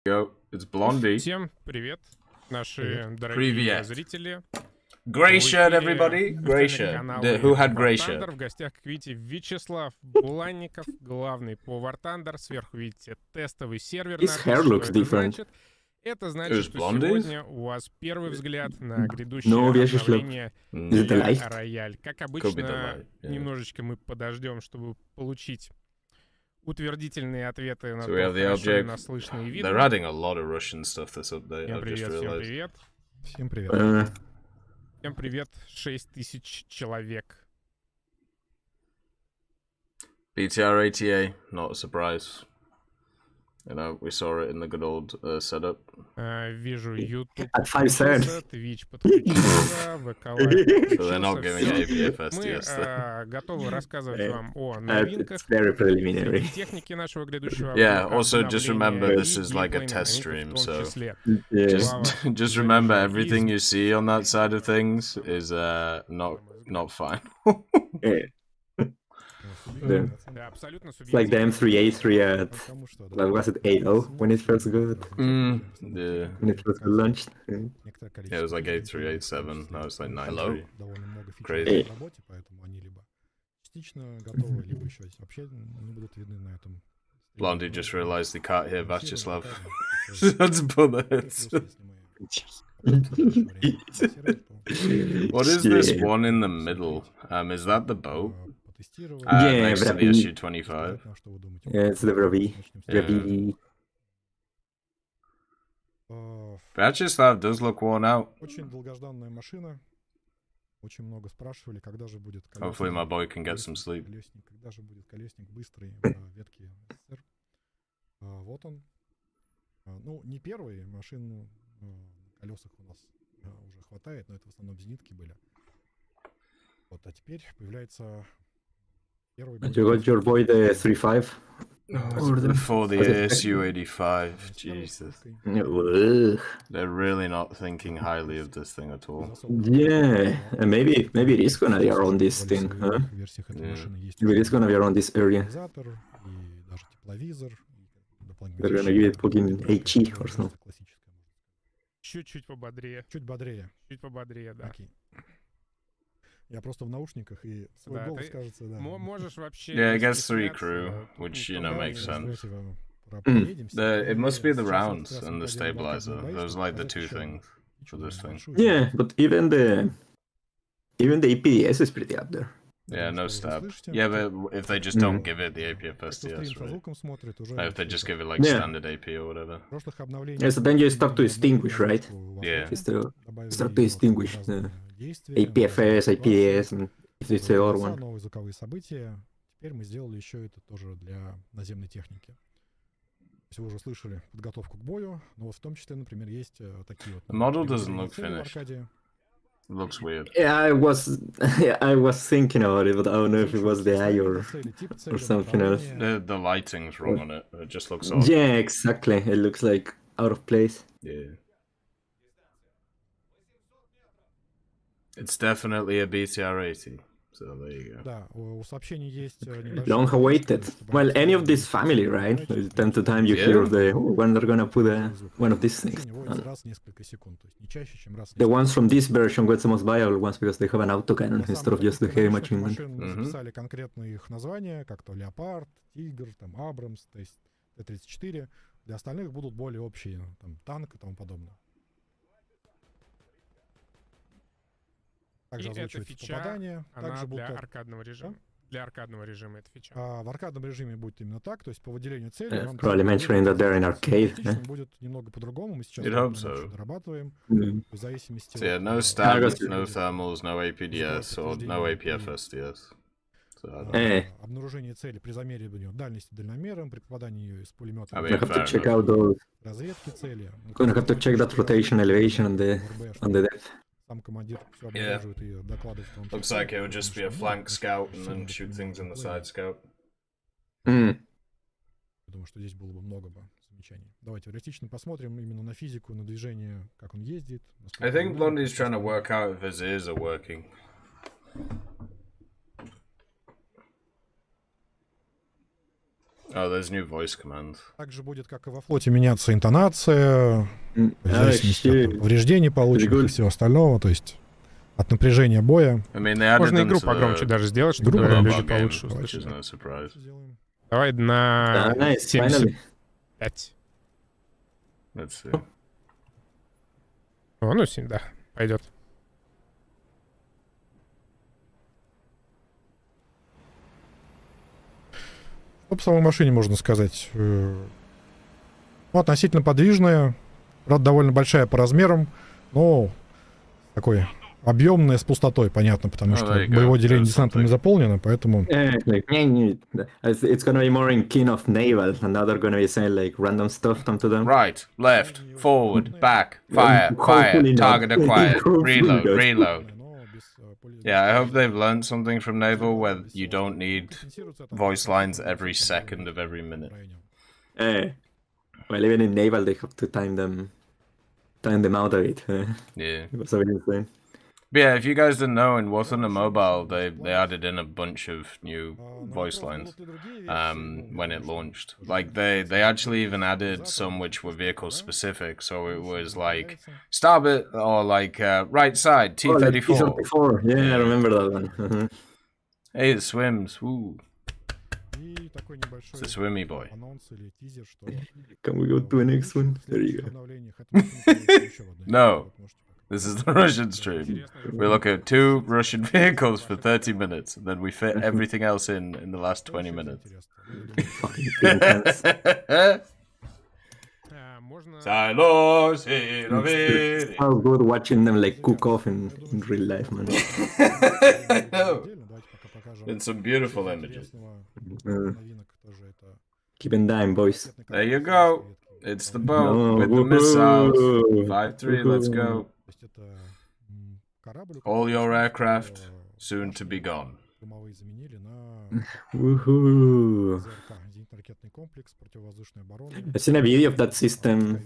Yo, it's Blondie. Всем привет, наши дорогие Привет. зрители. Grey В shirt, эфире everybody. Grey shirt. канала Who had War grey Thunder. shirt? В гостях, как видите, Вячеслав Буланников, главный по War Thunder. Сверху видите тестовый сервер. His hair Что looks это different. значит? Это значит, was что blondies? сегодня у вас первый взгляд на грядущее No, Vyacheslav. обновление Is it the для light? ROYALE. Как be the обычно, light, yeah. немножечко мы подождем, чтобы получить утвердительные ответы на So we то, have the хорошо ли object. нас слышно и They're видно. adding a lot of Russian stuff this update. Всем I've just привет, всем realized. привет. Всем привет. Всем привет, 6000 человек. BTR ATA, not a surprise. You know, we saw it in the good old setup. Вижу YouTube At 5 cents. Twitch подключился, ВК Live So they're not giving you APFS Мы yes. готовы рассказывать вам о It's новинках, very preliminary. технике нашего грядущего Yeah, also just remember обновления this и is like a геймплейной test механики stream, в том so числе. Yeah. just remember everything you see on that side of things is not fine. Yeah. Yeah. Да, абсолютно It's like the субъективно. M3A3 at, Потому что, like, was it 8.0 when it first got, Yeah. when it first got launched? некоторое количество Yeah, it was like людей, 8.3, 8.7, now it's like Hello? 9.3. довольно много фич Crazy. в работе, поэтому они либо частично готовы, либо еще вообще не будут видны на этом. Blondie just realized he can't hear Vyacheslav. Показано, That's bullets. What is this Yeah. one in the middle? Is that the boat? Yeah, Next to but the we- SU-25. Yeah, it's the Ravi. Ravi. Vyacheslav does look worn out. Очень долгожданная машина. Очень много спрашивали, когда же будет Hopefully my boy can get some sleep. колесник, когда же будет колесник быстрый ветки СССР. Вот он. Ну, не первый, машин на колесах у нас уже хватает, но это в основном зенитки были. Вот, а теперь появляется первый... And you got your boy the 3.5? Or the- For the ASU-85, Jesus. Ugh. They're really not thinking highly of this thing at all. Yeah, and maybe it is gonna be around this thing, huh? Maybe it's gonna be around this area. И даже тепловизор. They're gonna give it plug-in HE or something. Чуть-чуть пободрее. Чуть бодрее. Чуть пободрее, да. Окей. Я просто в наушниках, и свой Да, голос, ты кажется, да. Можешь вообще... Yeah, it не gets 3 стесняться, crew, тут which, никто you know, не makes знает. sense. Проедемся. It must be the Сейчас вот rounds как раз and the выходили в stabilizer. аркадную Those боечку, like the показать two еще things for this thing. большую Yeah, but even the APDS is pretty up there. Yeah, no что вы stab. слышите. Yeah, but if they just don't give it the APFS Кто стрим TS, со right? звуком смотрит, уже If they just give it like Yeah. standard AP or whatever. в прошлых обновлениях... Yeah, so then you start to distinguish, right? Yeah. Just to Добавили start to distinguish разные the действия, APFS, разные IPDS, and if it's the other голоса, one. новые звуковые события. Теперь мы сделали еще это тоже для наземной техники. То есть вы уже слышали подготовку к бою, но вот в том числе, например, есть такие вот... The model doesn't определенные look цели в finished. аркаде. It looks weird. Yeah, I was thinking about it, but I don't know if it was the eye or Цели, тип цели, something else. направление. The lighting's wrong on it. It just looks odd. Yeah, exactly. It looks like out of place. Yeah. It's definitely a BTR 80. So there you go. Да, у сообщений есть небольшие Long awaited. чтобы Well, any of они this family, right? Time to time you hear of the when they're gonna put one of these things. Вводится раз в несколько секунд, то есть не чаще, чем раз в The несколько ones from this version got the most viable ones because they have an autocannon instead of just the heavy machine gun. Мы записали конкретные их названия, как то Леопард, Тигр, там Абрамс, то есть Т-34. Для остальных будут более общие, там танк и тому подобное. И Также эта озвучивается фича, попадание. она Также для будут... аркадного режима. Для аркадного режима это фича. В аркадном режиме будет именно так, то есть по выделению цели. Yeah, вам probably там mentioning that they're in arcade, теоретично yeah. будет немного по-другому. Мы сейчас You'd это hope немножко so. дорабатываем. Mm. В зависимости So yeah, от... no I stabs, got you. no thermals, no APDS, or no APFS-DS. So I don't know. Eh. Обнаружение цели при замеривании дальности дальномером, при попадании из пулемета, I I mean, have to fair check enough. out those. разведки цели. Gonna have to check that rotation elevation on the depth. Сам командир все Yeah. обнаруживает и докладывает. в том числе. Looks like it would just be a flank scout and then shoot things in the side scout. Mm. Я думаю, что здесь было бы много бы замечаний. Давайте реалистично посмотрим именно на физику, на движение, как он ездит. I think Blondie's trying to work out if his ears are working. Oh, there's new voice command. Также будет, как и во флоте, меняться интонация, в зависимости от повреждений полученных и всего остального, то есть от напряжения боя. I mean, they added Можно them игру to погромче the даже сделать, чтобы Игру люди mobile games, получше which услышали. is no surprise. Сделаем. Давай на Nice, 75. finally. Let's see. О, ну 7, да, пойдет. Что по самой машине можно сказать? Ну, относительно подвижная, правда, довольно большая по размерам, но такой объемная, с пустотой, понятно, потому Oh, что there you go. боевое отделение There's десантом не something. заполнено, поэтому... Like, it's gonna be more in keen of naval, and now they're gonna be saying like random stuff come to them. Right, left, forward, back, fire, fire, Hopefully not. target acquired, Hopefully reload, not. reload. но без Yeah, I hope they've learned something from naval where you don't need voice lines every second of every minute. Well, even in naval, they have to time them out a bit. Yeah. It was a bit insane. But yeah, if you guys didn't know, in War Thunder Mobile, they added in a bunch of new voice lines when it launched. Like, they actually even added some which were vehicle specific, so it was like, starboard, or like, right side, T-34. T-34, yeah, I remember that one. Hey, it swims, woo. И такой небольшой It's a swimmy boy. анонс или тизер, что... Can we go to the next one? There you go. No. This is the Russian stream. We look at 2 Russian vehicles for 30 minutes, and then we fit everything else in the last 20 minutes. Fucking intense. Можно... Silos, It's so good watching them like cook off in real life, man. In some beautiful images. Keep in time, boys. There you go. It's the boat with the missiles. 5-3, let's go. All your aircraft soon to be gone. Woohoo! I've seen a video of that system.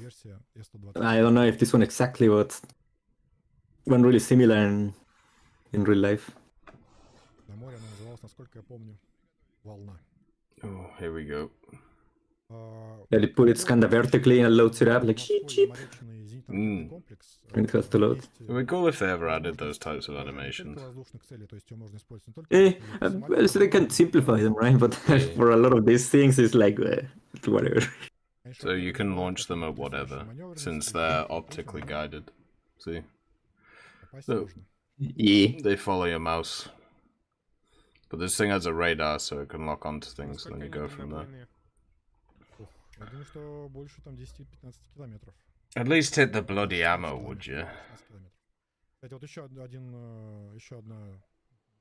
I don't know if this one exactly, but one really similar in real life. Oh, here we go. Yeah, they put it kind of vertically and loads it up like cheap. Mm. And it has to load. It would be cool if they ever added those types of animations. Well, so they can simplify them, right? But for a lot of these things, it's like, whatever. So you can launch them at whatever, since they're optically guided. See? So, Yeah. they follow your mouse. But this thing has a radar, so it can lock onto things, and then you go from there. Я думаю, что больше там 10-15 километров. At least hit the bloody ammo, would you? Кстати, вот еще одна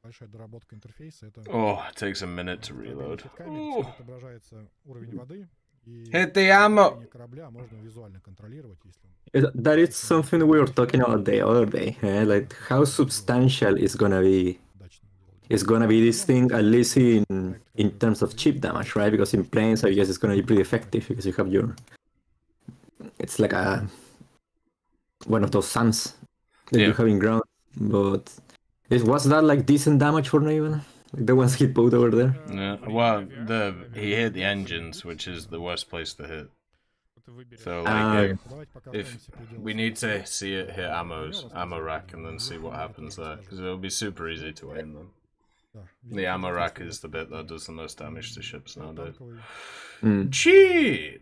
большая доработка интерфейса. Это Oh, it takes a minute to reload. Ooh. Отображается уровень воды. И Hit the ammo! корабля можно визуально контролировать, если That is something we were talking about the other day. Like, how substantial is gonna be this thing, at least in terms of chip damage, right? Because in planes, I guess it's gonna be pretty effective because you have it's like one of those suns that you have in ground. But was that like decent damage for naval? Like the ones hit both over there? Yeah, well, he hit the engines, which is the worst place to hit. So, like, if we need to see it hit ammo rack, and then see what happens there, because it'll be super easy to aim them. The ammo rack is the bit that does the most damage to ships nowadays. Cheat!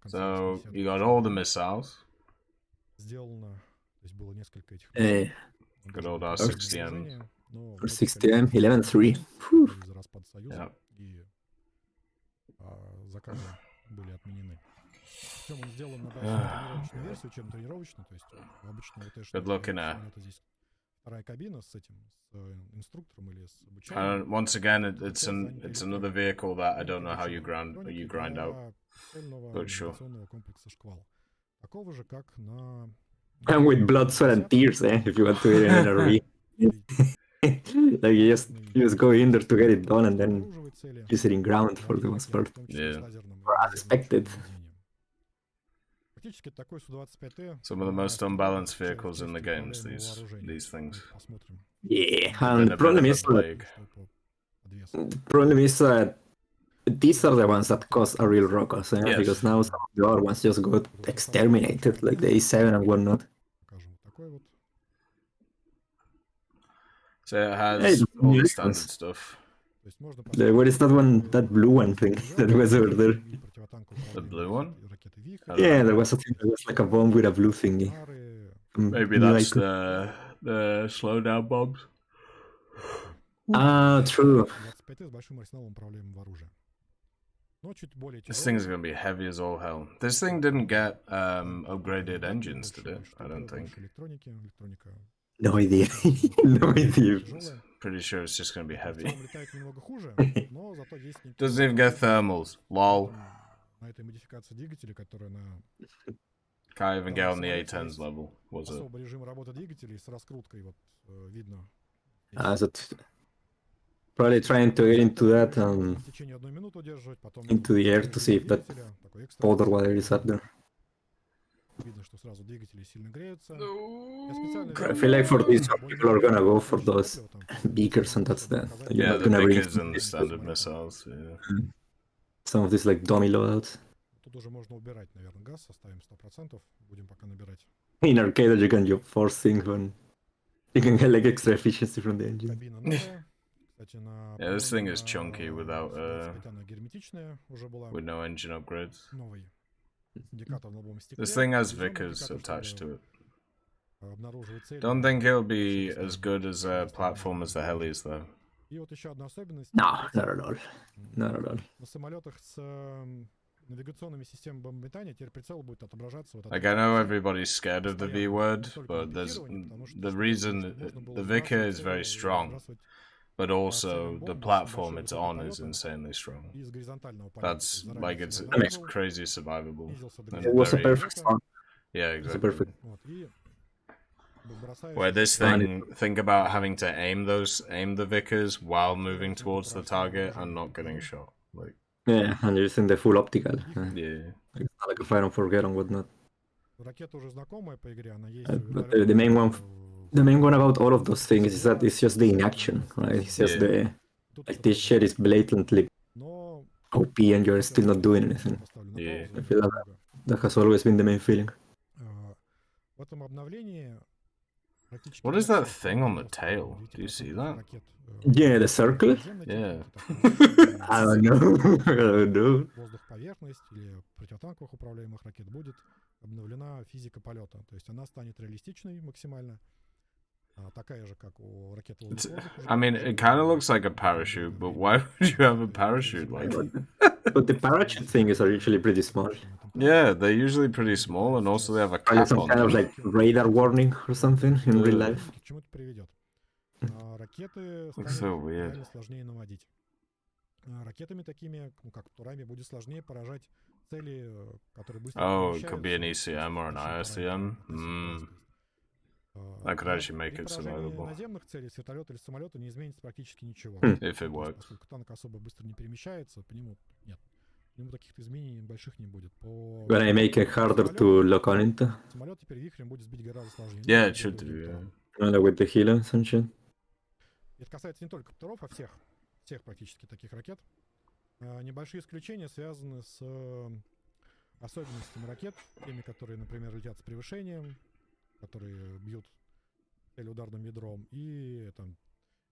So, you got all the missiles. Good old R60M. 60M, 11-3. Yeah. заказы были отменены. Причем он сделан на базе тренировочной версии, чем тренировочной, то есть обычно вот Good looking at. это здесь вторая кабина с этим, с инструктором или с обучением. Once again, it's another vehicle that I don't know how you grind out. But sure. Комплекса «Шквал». Такого же, как на... And with blood, sweat, and tears, if you want to do it in an RV. Like you just go in there to get it done and then use it in ground for the most part. Yeah. Or as expected. Some of the most unbalanced vehicles in the games, these things. Yeah, and the problem is подвес. The problem is that these are the ones that cause a real ruckus, Yes. because now some of the other ones just got exterminated, like the A7 and whatnot. Покажем вот такой вот. So it has Hey, all the nice standard ones. stuff. То есть можно What is that one, that blue one thing that was over there? и противотанковые The blue управляемые one? ракеты I «Вихрь», don't Yeah, know. there was a thing that was like a bomb with a blue thingy. «Нары». Maybe New that's icon. the slowdown bombs. Ah, true. 25 с большим арсеналом управляемого оружия. Но чуть более This thing is тяжелый. gonna be heavy as all hell. This thing didn't get upgraded engines, did it? Больше I don't топлива, think. больше электроники. Электроника No idea. No idea. тяжелая. Pretty sure it's just gonna be В heavy. целом летает немного хуже, но зато есть некие... Doesn't even get thermals. Lol. На этой модификации двигателя, которая на Can't even get on the A10's level, was it? особый режим работы двигателей с раскруткой, вот видно. So probably trying to get into that, В течение 1 минуты удерживать, потом into the air to see if that двигателя, такой экстра. other water is up there. Видно, что сразу двигатели сильно греются. Я специально I feel like for this one, people are gonna go for those beakers, and that's the you're Yeah, not the gonna bring Vickers and the standard missiles. Yeah. some of these like dummy loadouts. Тут уже можно убирать, наверное, газ, оставим 100%, будем пока набирать. In arcade, you can just force things when you can get like extra efficiency from the engine. Кабина новая. Кстати, на Yeah, this thing is на chunky without 25 она герметичная уже была. with no engine upgrades. Новый индикатор на лобовом стекле. This thing has Визуальный Vickers индикатор, attached to чтобы, it. обнаруживать цели. Don't think it'll be as good as a platform as the helis, though. И вот еще одна особенность. No, not at all. Not at all. На самолетах с навигационными системами бомбометания теперь прицел будет отображаться вот Like, I know everybody's scared of the V word, but there's the reason the Vicar is very strong, but also the platform it's on is insanely strong. из горизонтального полета. That's like it's crazy survivable. And It was a very- perfect storm. Yeah, It was a exactly. perfect. Вот, и бросаешь- Where this thing, think about having to aim the Vickers while moving towards the target and not getting shot. Like, Yeah, and you're using the full optical. yeah. It's not like a Fire and Forget and whatnot. Ракета уже знакомая по игре, она есть. But the main one, the main one about all of those things is that it's just the inaction, right? It's just Yeah. like this shit is blatantly Но OP and you're still not doing anything. поставлю на Yeah. паузу. I feel that has always been the main feeling. В этом обновлении практически What is во that всех thing on the ракетах, tail? 90% Do you see that? ракет, Yeah, the circle? наземной Yeah. техники, I don't know. I don't know. воздух-поверхность или противотанковых управляемых ракет будет обновлена физика полета. То есть она станет реалистичной максимально. Такая же, как у ракет воздух-воздух. I mean, it kind of looks like a parachute, but why would you have a parachute like that? But the parachute things are usually pretty small. Yeah, they're usually pretty small, and also they have a Probably cap some on kind of them. like radar warning or something in real life. К чему это приведет? Ракеты Looks so станет weird. реально сложнее наводить. Ракетами такими, как Турами, будет сложнее поражать цели, которые быстро Oh, it could be an перемещаются, ECM or an очень ISCM. параметры. That could actually make При it поражении survivable. наземных целей с вертолета или самолета не изменится практически ничего. If it То есть, works. Поскольку танк особо быстро не перемещается, по нему нет. По нему таких изменений больших не будет. По When I make it harder to lock on into, самолет теперь вихрем будет сбить гораздо сложнее. Yeah, Ну, it should это do, будет, yeah. with the healers and shit. Это касается не только ПТРов, а всех практически таких ракет. Небольшие исключения связаны с особенностями ракет, теми, которые, например, летят с превышением, которые бьют цель ударным ядром, и там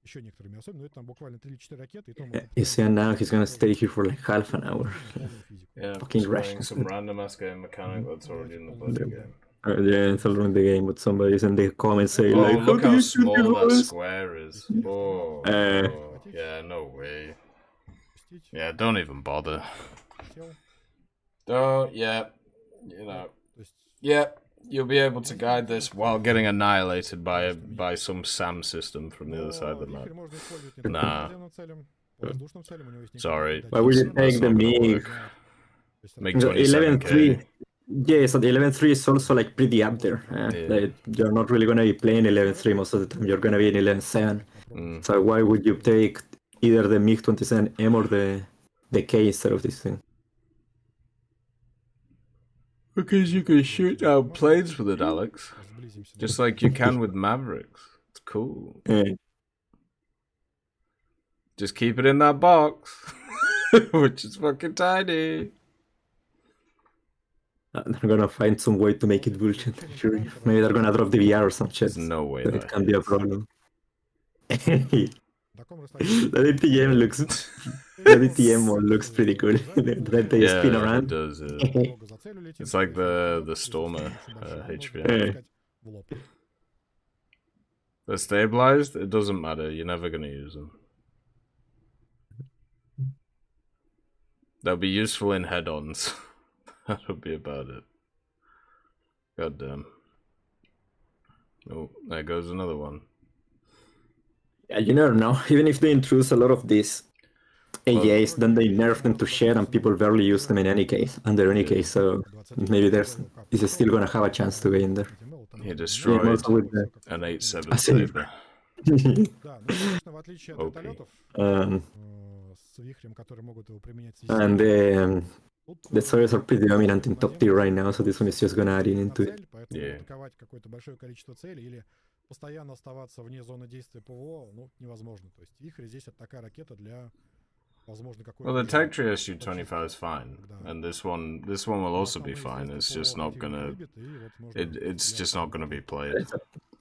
еще некоторыми особенностями. Но это там буквально 3 или 4 ракеты. И то можно You see, now he's gonna stay here for like half an hour. полную физику. Yeah, Fucking just playing Russian. some random ass game mechanic that's already in the bloody game. Yeah, it's all in the game, but somebody's in the comments say Oh, like, look do how you small shoot that yours?" square is. Oh, Eh. oh, yeah, no way. Пустить, Yeah, don't even bother. сел. Don't, yeah, you know, То есть yeah, you'll be able to guide this while getting annihilated by some SAM system from the other side of the map. вихрь можно использовать не только Nah. по наземным целям, по воздушным целям. У него есть Sorry. некоторые Why would you датчики. take the not gonna MiG? work. То есть Make ракета- 11.3. 27k. Yeah, so the 11.3 is also like pretty up there. Yeah. Like, you're not really gonna be playing 11.3 most of the time. You're gonna be in 11.7. Mm. So why would you take either the MiG-27M or the K instead of this thing? Because you can shoot down planes with it, Alex. Сблизимся. Just like you can with Mavericks. It's cool. Yeah. Just keep it in that box, which is fucking tiny. They're gonna find some way to make it bullshit. Sure. Maybe they're gonna drop the VR or some shit. There's no way So that it can be a hits. problem. На таком расстоянии The DTM looks, the DTM one looks pretty cool. That they spin Yeah, it around. does. много за целью летим. It's like the Stormer HVM. В лоб. They're stabilized. It doesn't matter. You're never gonna use them. They'll be useful in head-ons. That'll be about it. God damn. Oh, there goes another one. Yeah, you never know. Even if they introduce a lot of these AAs, then they nerf them to share and people barely use them in any case, under any case, so maybe there's is still gonna have a chance to get in there. He Yeah, destroyed also with the an 8-7 Спасибо. Saber. Да, но, конечно, в отличие от Окей. вертолетов, um, с вихрем, которые могут его применять and тут, the Sawyers are pretty dominant in top tier right now, so this one is just gonna add in на into it. цель, поэтому Yeah. атаковать какое-то большое количество целей или постоянно оставаться вне зоны действия ПВО, ну, невозможно. То есть вихрь здесь это такая ракета для, возможно, какой-то... Well, the Tech Tree SU-25 is fine, and this one will also be fine. It's just not gonna. It's just not gonna be played.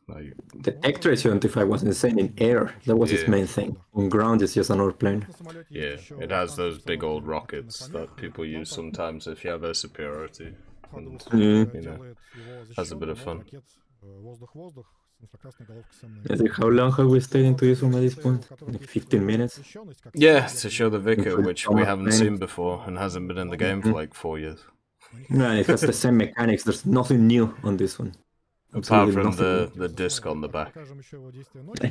Like, The X-Ray 75 was insane in air. That was its Yeah. main thing. On ground, it's just another plane. yeah, it has those big old rockets that people use sometimes if you have air superiority. And, you know, has a bit of fun. I think how long have we stayed into this one at this point? Like 15 minutes? Yeah, to show the Vicar, which we haven't seen before and hasn't been in the game for like 4 years. No, and it has the same mechanics. There's nothing new on this one. Apart Absolutely from nothing. the disc on the back.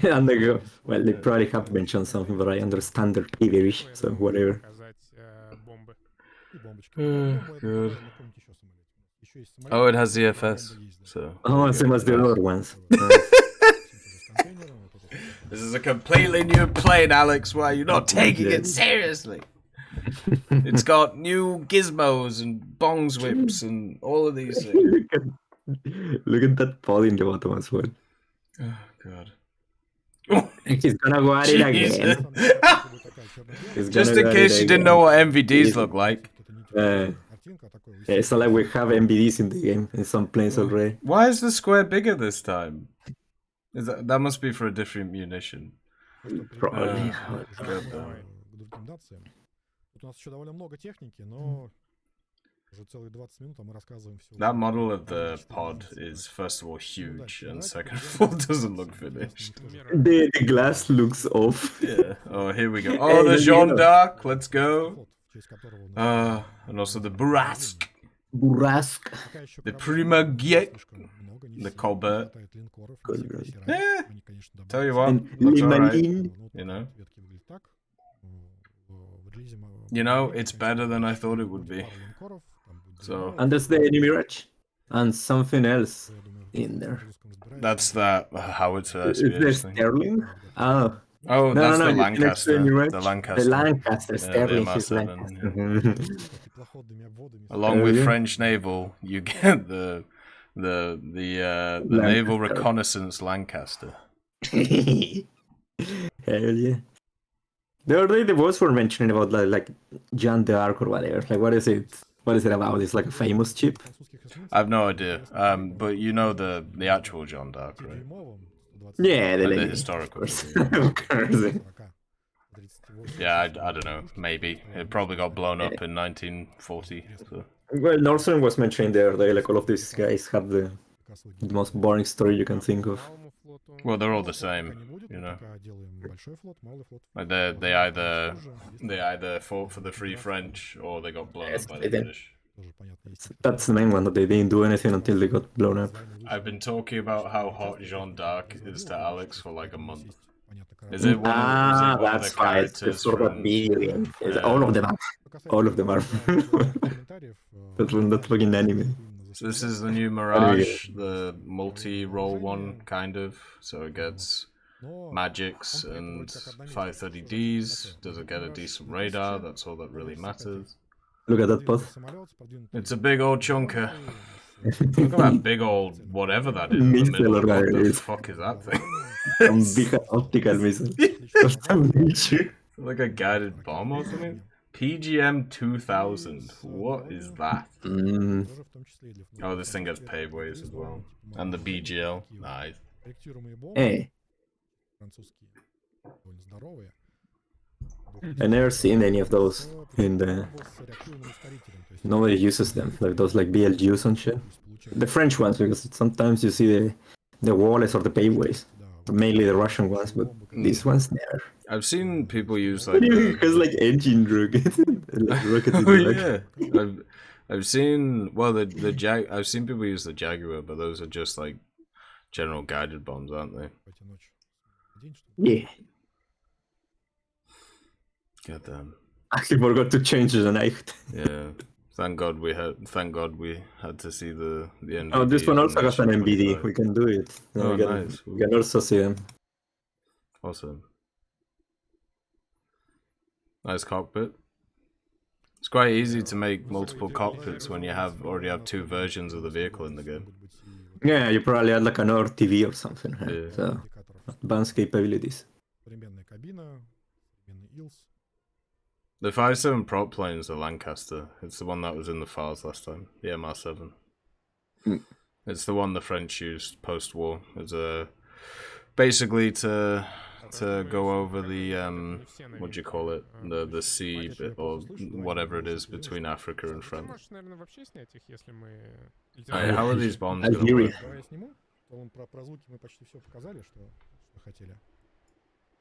And they go, well, they probably have mentioned something, but I understand they're gibberish, so whatever. Показать бомбы. Good. Oh, it has the FS. So Oh, same as the other ones. this is a completely new plane, Alex. Why are you not taking it seriously? It's got new gizmos and bongs whips and all of these things. Look at that pod in the bottom as well. Oh god. He's gonna go at it Jesus. again. He's Just gonna in go at case it you didn't again. know what MVDs look like. Yeah, it's not like we have MBDs in the game in some planes already. Why is the square bigger this time? Is that must be for a different munition. Probably. God damn. Тут у нас еще довольно много техники, но уже целые 20 минут, а мы рассказываем все. That model of the pod is first of all huge and second of all doesn't look finished. The glass looks off. Yeah. Oh, here we go. Oh, the Jeanne d'Arc. Let's go. And also the Burrasque, Burrasque. the Primagate, the Colbert. Eh, tell you what, And looks alright. Limanin. You know, it's better than I thought it would be. So And there's the enemy Mirage. And something else in there. that's that howitzer Is there SBS thing. Sterling? Oh. Oh, No, that's no, the you can Lancaster. actually write The The Lancaster. Lancaster, Yeah, Sterling the is MR7, Lancaster. Along Oh, with yeah. French naval, you get the naval reconnaissance Lancaster. Hell yeah. The other day the boys were mentioning about like Jeanne d'Arc or whatever. Like what is it? What is it about? It's like a famous chip. I have no idea. But you know the actual Jeanne d'Arc, right? Yeah, the Like the lady. historical. Of course. Yeah, I don't know. Maybe it probably got blown up in 1940. So. Well, Northern was mentioning the other day, like all of these guys have the most boring story you can think of. Well, they're all the same, you know. Like they either fought for the Free French or they got blown up by the they did. British. That's the main one, that they didn't do anything until they got blown up. I've been talking about how hot Jeanne d'Arc is to Alex for like a month. Is it one? Ah, is it one that's of the why it's characters sort of a from? video game. All of them are. All of them are. That's from that fucking anime. So this is the new Mirage, the multi-role one, kind of. So it gets magics and 530Ds. Does it get a decent radar? That's all that really matters. Look at that pod. It's a big old chunker. Look at that big old whatever that is in the Missile middle. What guy the is. fuck is that thing? Some big optical missile. Or some bitch. Like a guided bomb or something? PGM 2000. What is that? Тоже в том числе и для Oh, this thing gets paveways as well. And the BGL. Nice. корректируемые бомбы Hey, французские, довольно здоровые. I never seen any of those in the. Бомбы с реактивным ускорителем, то есть Nobody uses them, like those like BLGs and shit. The French ones, because sometimes you see the walls or the paveways. Mainly the Russian ones, but these ones never. I've seen people use like Because like engine rocket, like rocket in Oh the back. yeah. I've seen I've seen people use the Jaguar, but those are just like general guided bombs, aren't they? потянуть день, что Yeah, God damn. I actually forgot to change the knife. Yeah. Thank God we had to see the end. Oh, this one also has an MBD. We can do it. Oh, we can, nice. we can also see them. Awesome. Nice cockpit. It's quite easy to make multiple cockpits when you already have two versions of the vehicle in the game. Yeah, you probably add like another TV or something. Huh? Yeah. So advanced capabilities. современная кабина, современный ILS. The 5.7 prop plane is the Lancaster. It's the one that was in the files last time. The MR7. It's the one the French used post-war. It's basically to go over the what do you call it? The sea bit or whatever it is between Africa and France. Можешь, наверное, вообще снять их, если мы... Hey, how are these bombs gonna Algeria. work? Давай я сниму. Про звуки мы почти все показали, что хотели.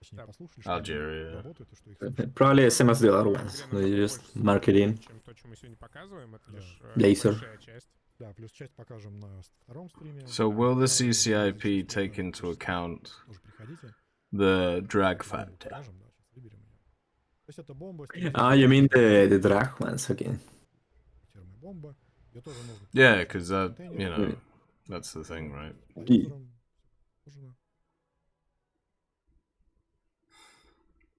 Точнее, послушали, что Algeria. они работают и что их слышно. Probably same as the other ones. You just mark it in. Чем то, что мы сегодня показываем, это лишь Laser. большая часть. Да, плюс часть покажем на втором стриме. So will the CCIP take into account Тоже приходите. the drag factor? Покажем, да, сейчас выберем ее. То есть это бомба. Ah, you mean the drag ones again? Корректируемая бомба. Ее тоже можно. Yeah, because that's the thing, right? Лазером. Можно.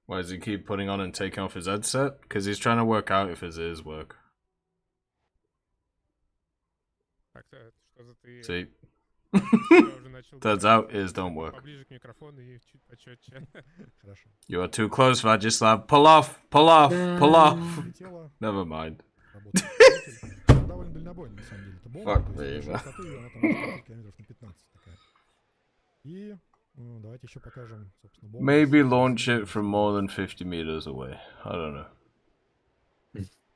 Why does he keep putting on and taking off his headset? Because he's trying to work out if his ears work. Так, что за ты... See? уже начал Turns out ears don't work. поближе к микрофону и чуть почетче. Хорошо. You are too close, Vajislav. Pull off! Pull off! Pull off! Летела. Never mind. Работает двигатель. Она довольно дальнобойная, на самом деле. Это бомба. Fuck то есть me, даже высоты её она там может хватить километров на 15 такая. И давайте еще покажем, собственно, бомбу. Maybe launch it from more than 50 meters away. I don't know.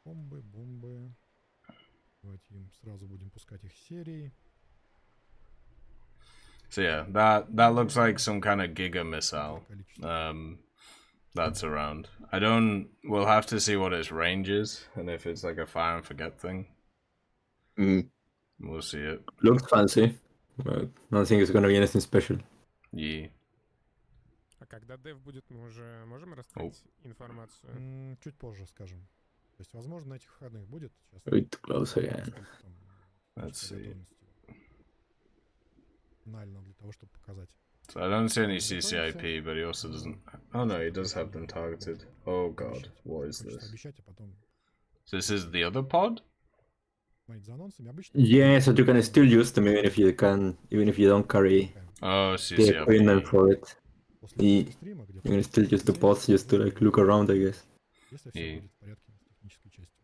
Бомбы. Давайте им сразу будем пускать их серии. So yeah, that looks like some kind of giga missile. Количество. That's around. We'll have to see what its range is and if it's like a fire and forget thing. We'll see it. Looks fancy, but I don't think it's gonna be anything special. Yeah. А когда дев будет, мы уже можем раскрыть информацию? Чуть позже скажем. То есть, возможно, на этих выходных будет. Сейчас Bit close again. сколько там Let's see. готовности финально для того, чтобы показать. So I don't see any CCIP, but he also doesn't. Oh no, he does have them targeted. Oh god, what is Хочется this? обещать, а потом So this is the other pod? смотреть за анонсами. Обычно Yeah, so you can still use them even if you don't carry Oh, the equipment CCIP. for it. после И стрима, где You can still use the pods just to like look around, I guess. если все И- будет в порядке с технической частью.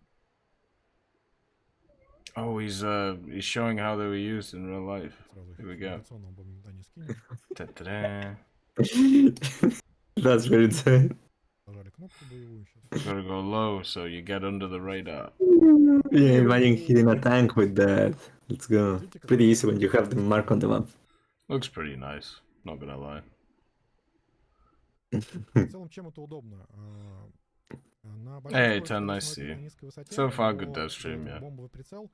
Oh, he's showing how they were used in real life. Сразу их Here we go. информационного бомбометания скинем. Ta-da-da. That's very insane. Нажали кнопку боевую сейчас. Gotta go low so you get under the radar. Yeah, imagine hitting a tank with that. Let's go. Pretty easy when you have the mark on the map. Looks pretty nice, not gonna lie. В целом, чем это удобно? На большой Hey, скорости turn можно nice смотреть to на you. низкой высоте, So far, но good dev stream, этот yeah. бомбовый прицел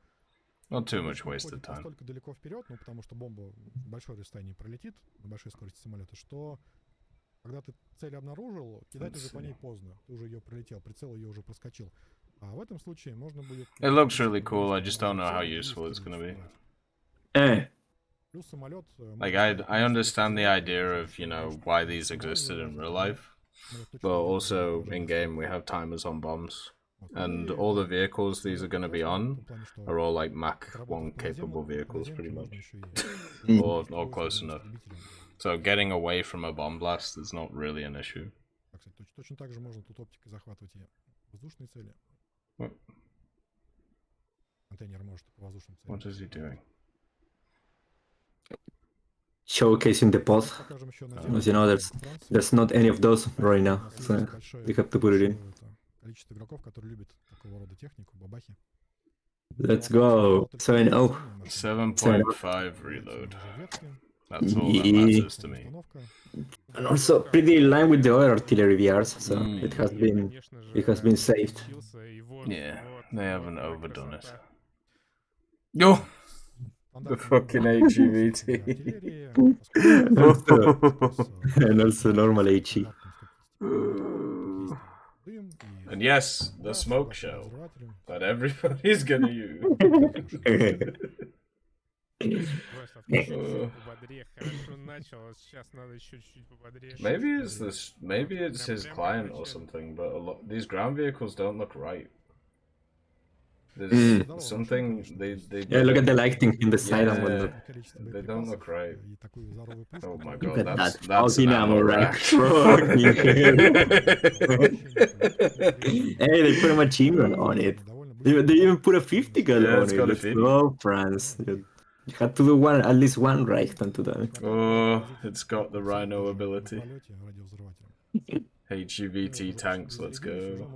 Not too much он wasted уходит time. настолько далеко вперед, ну потому что бомба в большое расстояние пролетит на большой скорости самолета, что когда ты цель обнаружил, кидать уже по ней поздно. Ты уже ее пролетел, прицел ее уже проскочил. А в этом случае можно будет... It looks really cool, I just don't know how useful it's gonna be. Плюс самолет... Like, I understand the idea of, you know, why these existed in real life, but also in game we have timers on bombs, and all the vehicles these are going to be on are all like Mach 1 capable vehicles pretty much, or close enough. So getting away from a bomb blast is not really an issue. кстати, точно так же можно тут оптикой захватывать и воздушные цели. What? Контейнер может и по воздушным целям. What is he doing? Showcasing the pod. Покажем еще на As you know, there's not any of those right now, so we have to put it in. Количество игроков, которые любят такого рода технику, бабахи. Let's go. 7-0. 7.5 reload. That's all that Yeah. matters to me. And also pretty in line with the other artillery VRs, so it has been saved. Yeah, they haven't overdone it. Yo! The fucking HEVT. And also normal HE. And yes, the smoke shell that everybody's gonna use. Просто чуть-чуть пободрее. Хорошо начал, сейчас надо еще чуть-чуть пободрее. Maybe it's his client or something, but these ground vehicles don't look right. There's something they Yeah, look at the lighting in the side and whatnot. They don't look right. Oh my Look god, at that's that an fucking ammo rack. Fucking hell. Hey, they put a machine gun on it. They even put a 50 gun Yeah, on it's it. got a Let's 50. go, France. You had to do at least one right onto that. Oh, it's got the Rhino ability. HEVT tanks, let's go.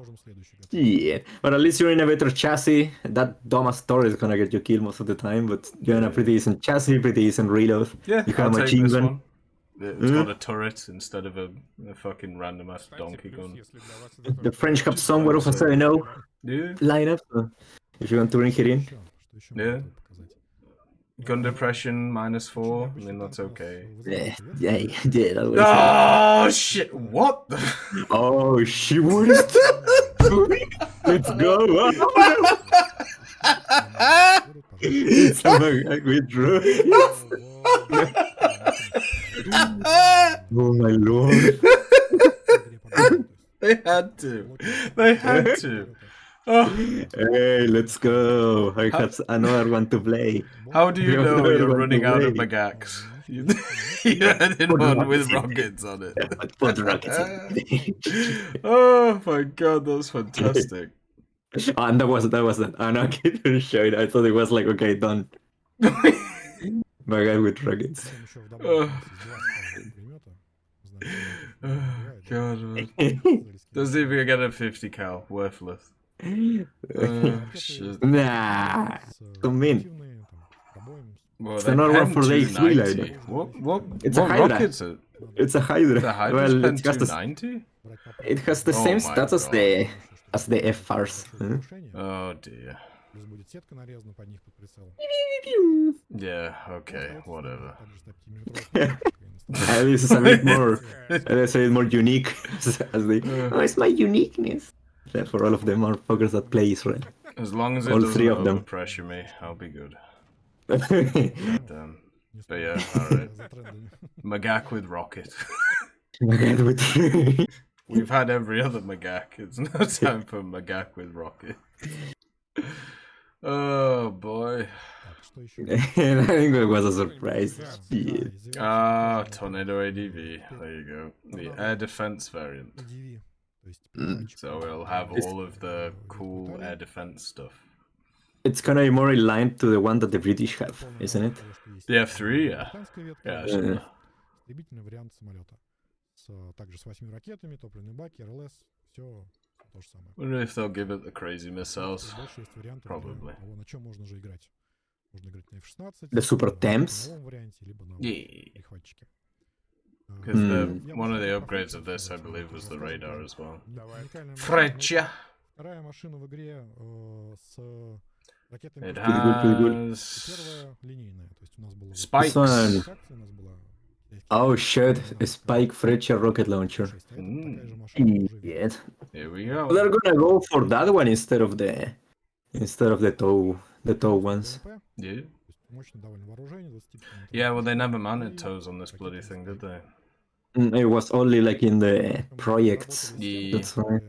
Yeah, but at least you're in a better chassis. That dumbass Thor is gonna get you killed most of the time, but you're in a pretty decent chassis, pretty decent reload. Yeah, You have I'll a take machine this gun. one. It's got a turret instead of a fucking random ass donkey gun. The French have somewhat of a 7-0 Yeah. lineup, so if you want to bring it in. Yeah. Gun depression -4. I mean, that's okay. Yeah, that was Oh shit! What the? Oh shit, what is that? Let's go! Oh, no. It's a mag with rockets. Oh my lord. They had to. They had to. Oh, Hey, let's go. I have another one to play. how do you We have know another you're one running to out of play. Magacs? You had in Put one with rockets in rockets on it. Put rockets in. Oh my god, that's fantastic. And that was that. I'm not kidding. Showing. I thought it was like, okay, done. My guy with rockets. God, man. Doesn't even get a 50 cal. Worthless. Shit. Nah. Come in. Well, It's they another one pen for the X3 290. loader. What It's a what Hydra. rocket's it? It's a Hydra. The Hydra's Well, pen it's got the, 290? it has the Oh same my stats God. as the FRs. Huh? Oh dear. Плюс будет сетка нарезана под них под прицел. Yeah, okay, whatever. This is a bit more, let's say, more unique. As they, oh, it's my uniqueness. Yeah, for all of them are fuckers that play Israel. As long as it All doesn't three of them. overpressure me, I'll be good. My Damn. But yeah, alright. Magak with rocket. God, with We've had every other Magak. It's no time for Magak with rocket. Oh boy. And I think it was a surprise. Shit. Ah, Tornado ADV. There you go. The air defense variant. So we'll have all of the cool air defense stuff. It's gonna be more in line to the one that the British have, isn't it? The F3, yeah. Yeah, sure. Истребительный вариант самолета. Также с 8 ракетами, топливные баки, РЛС, все то же самое. Wonder if they'll give it the crazy missiles. Больше есть вариантов, Probably. того, на чем можно же играть. Можно играть на F-16, The Super на Temps? новом варианте, либо на Yeah. перехватчике. Because one of the upgrades of this, I believe, was the radar as well. Уникальная Freccia. Вторая машина в игре с ракетами. It И has первая линейная, то есть у нас было spikes. This one. у нас была Oh shit, a Spike Fletcher rocket launcher. такая же машина уже Yes. Here we They're go. gonna go for that one instead of the tow ones. ВП, Yeah. то есть мощное довольно вооружение, 25 Yeah, well, they never mounted toes on this bloody thing, did they? It was only like in the projects. Yeah. That's right.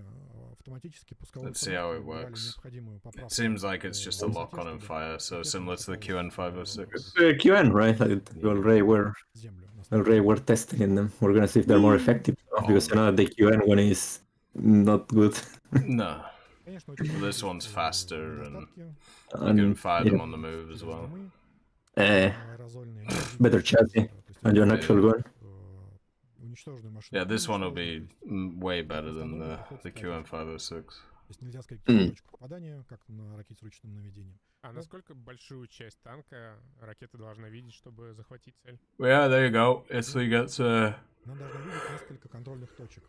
Let's see how it works. It seems like it's just a lock on and fire, so similar to the QN506. QN, right? You already were already we're testing in them. We're gonna see if they're more effective because you know the QN one is not good. No. Конечно, очень Well, this много one's есть, faster and недостатки. you can fire yeah, them on the move as well. Зимы, eh, аэрозольные, better chassis то есть on your это, actual gun. уничтоженную машину. Yeah, this one will уничтожили, be то есть way better than остальное the приходится тратить. QM506. То есть нельзя сказать Mm. точку попадания, как на ракете с ручным наведением. А насколько большую часть танка ракета должна видеть, чтобы захватить цель? Well, yeah, there you go. Italy gets Она должна видеть несколько контрольных точек.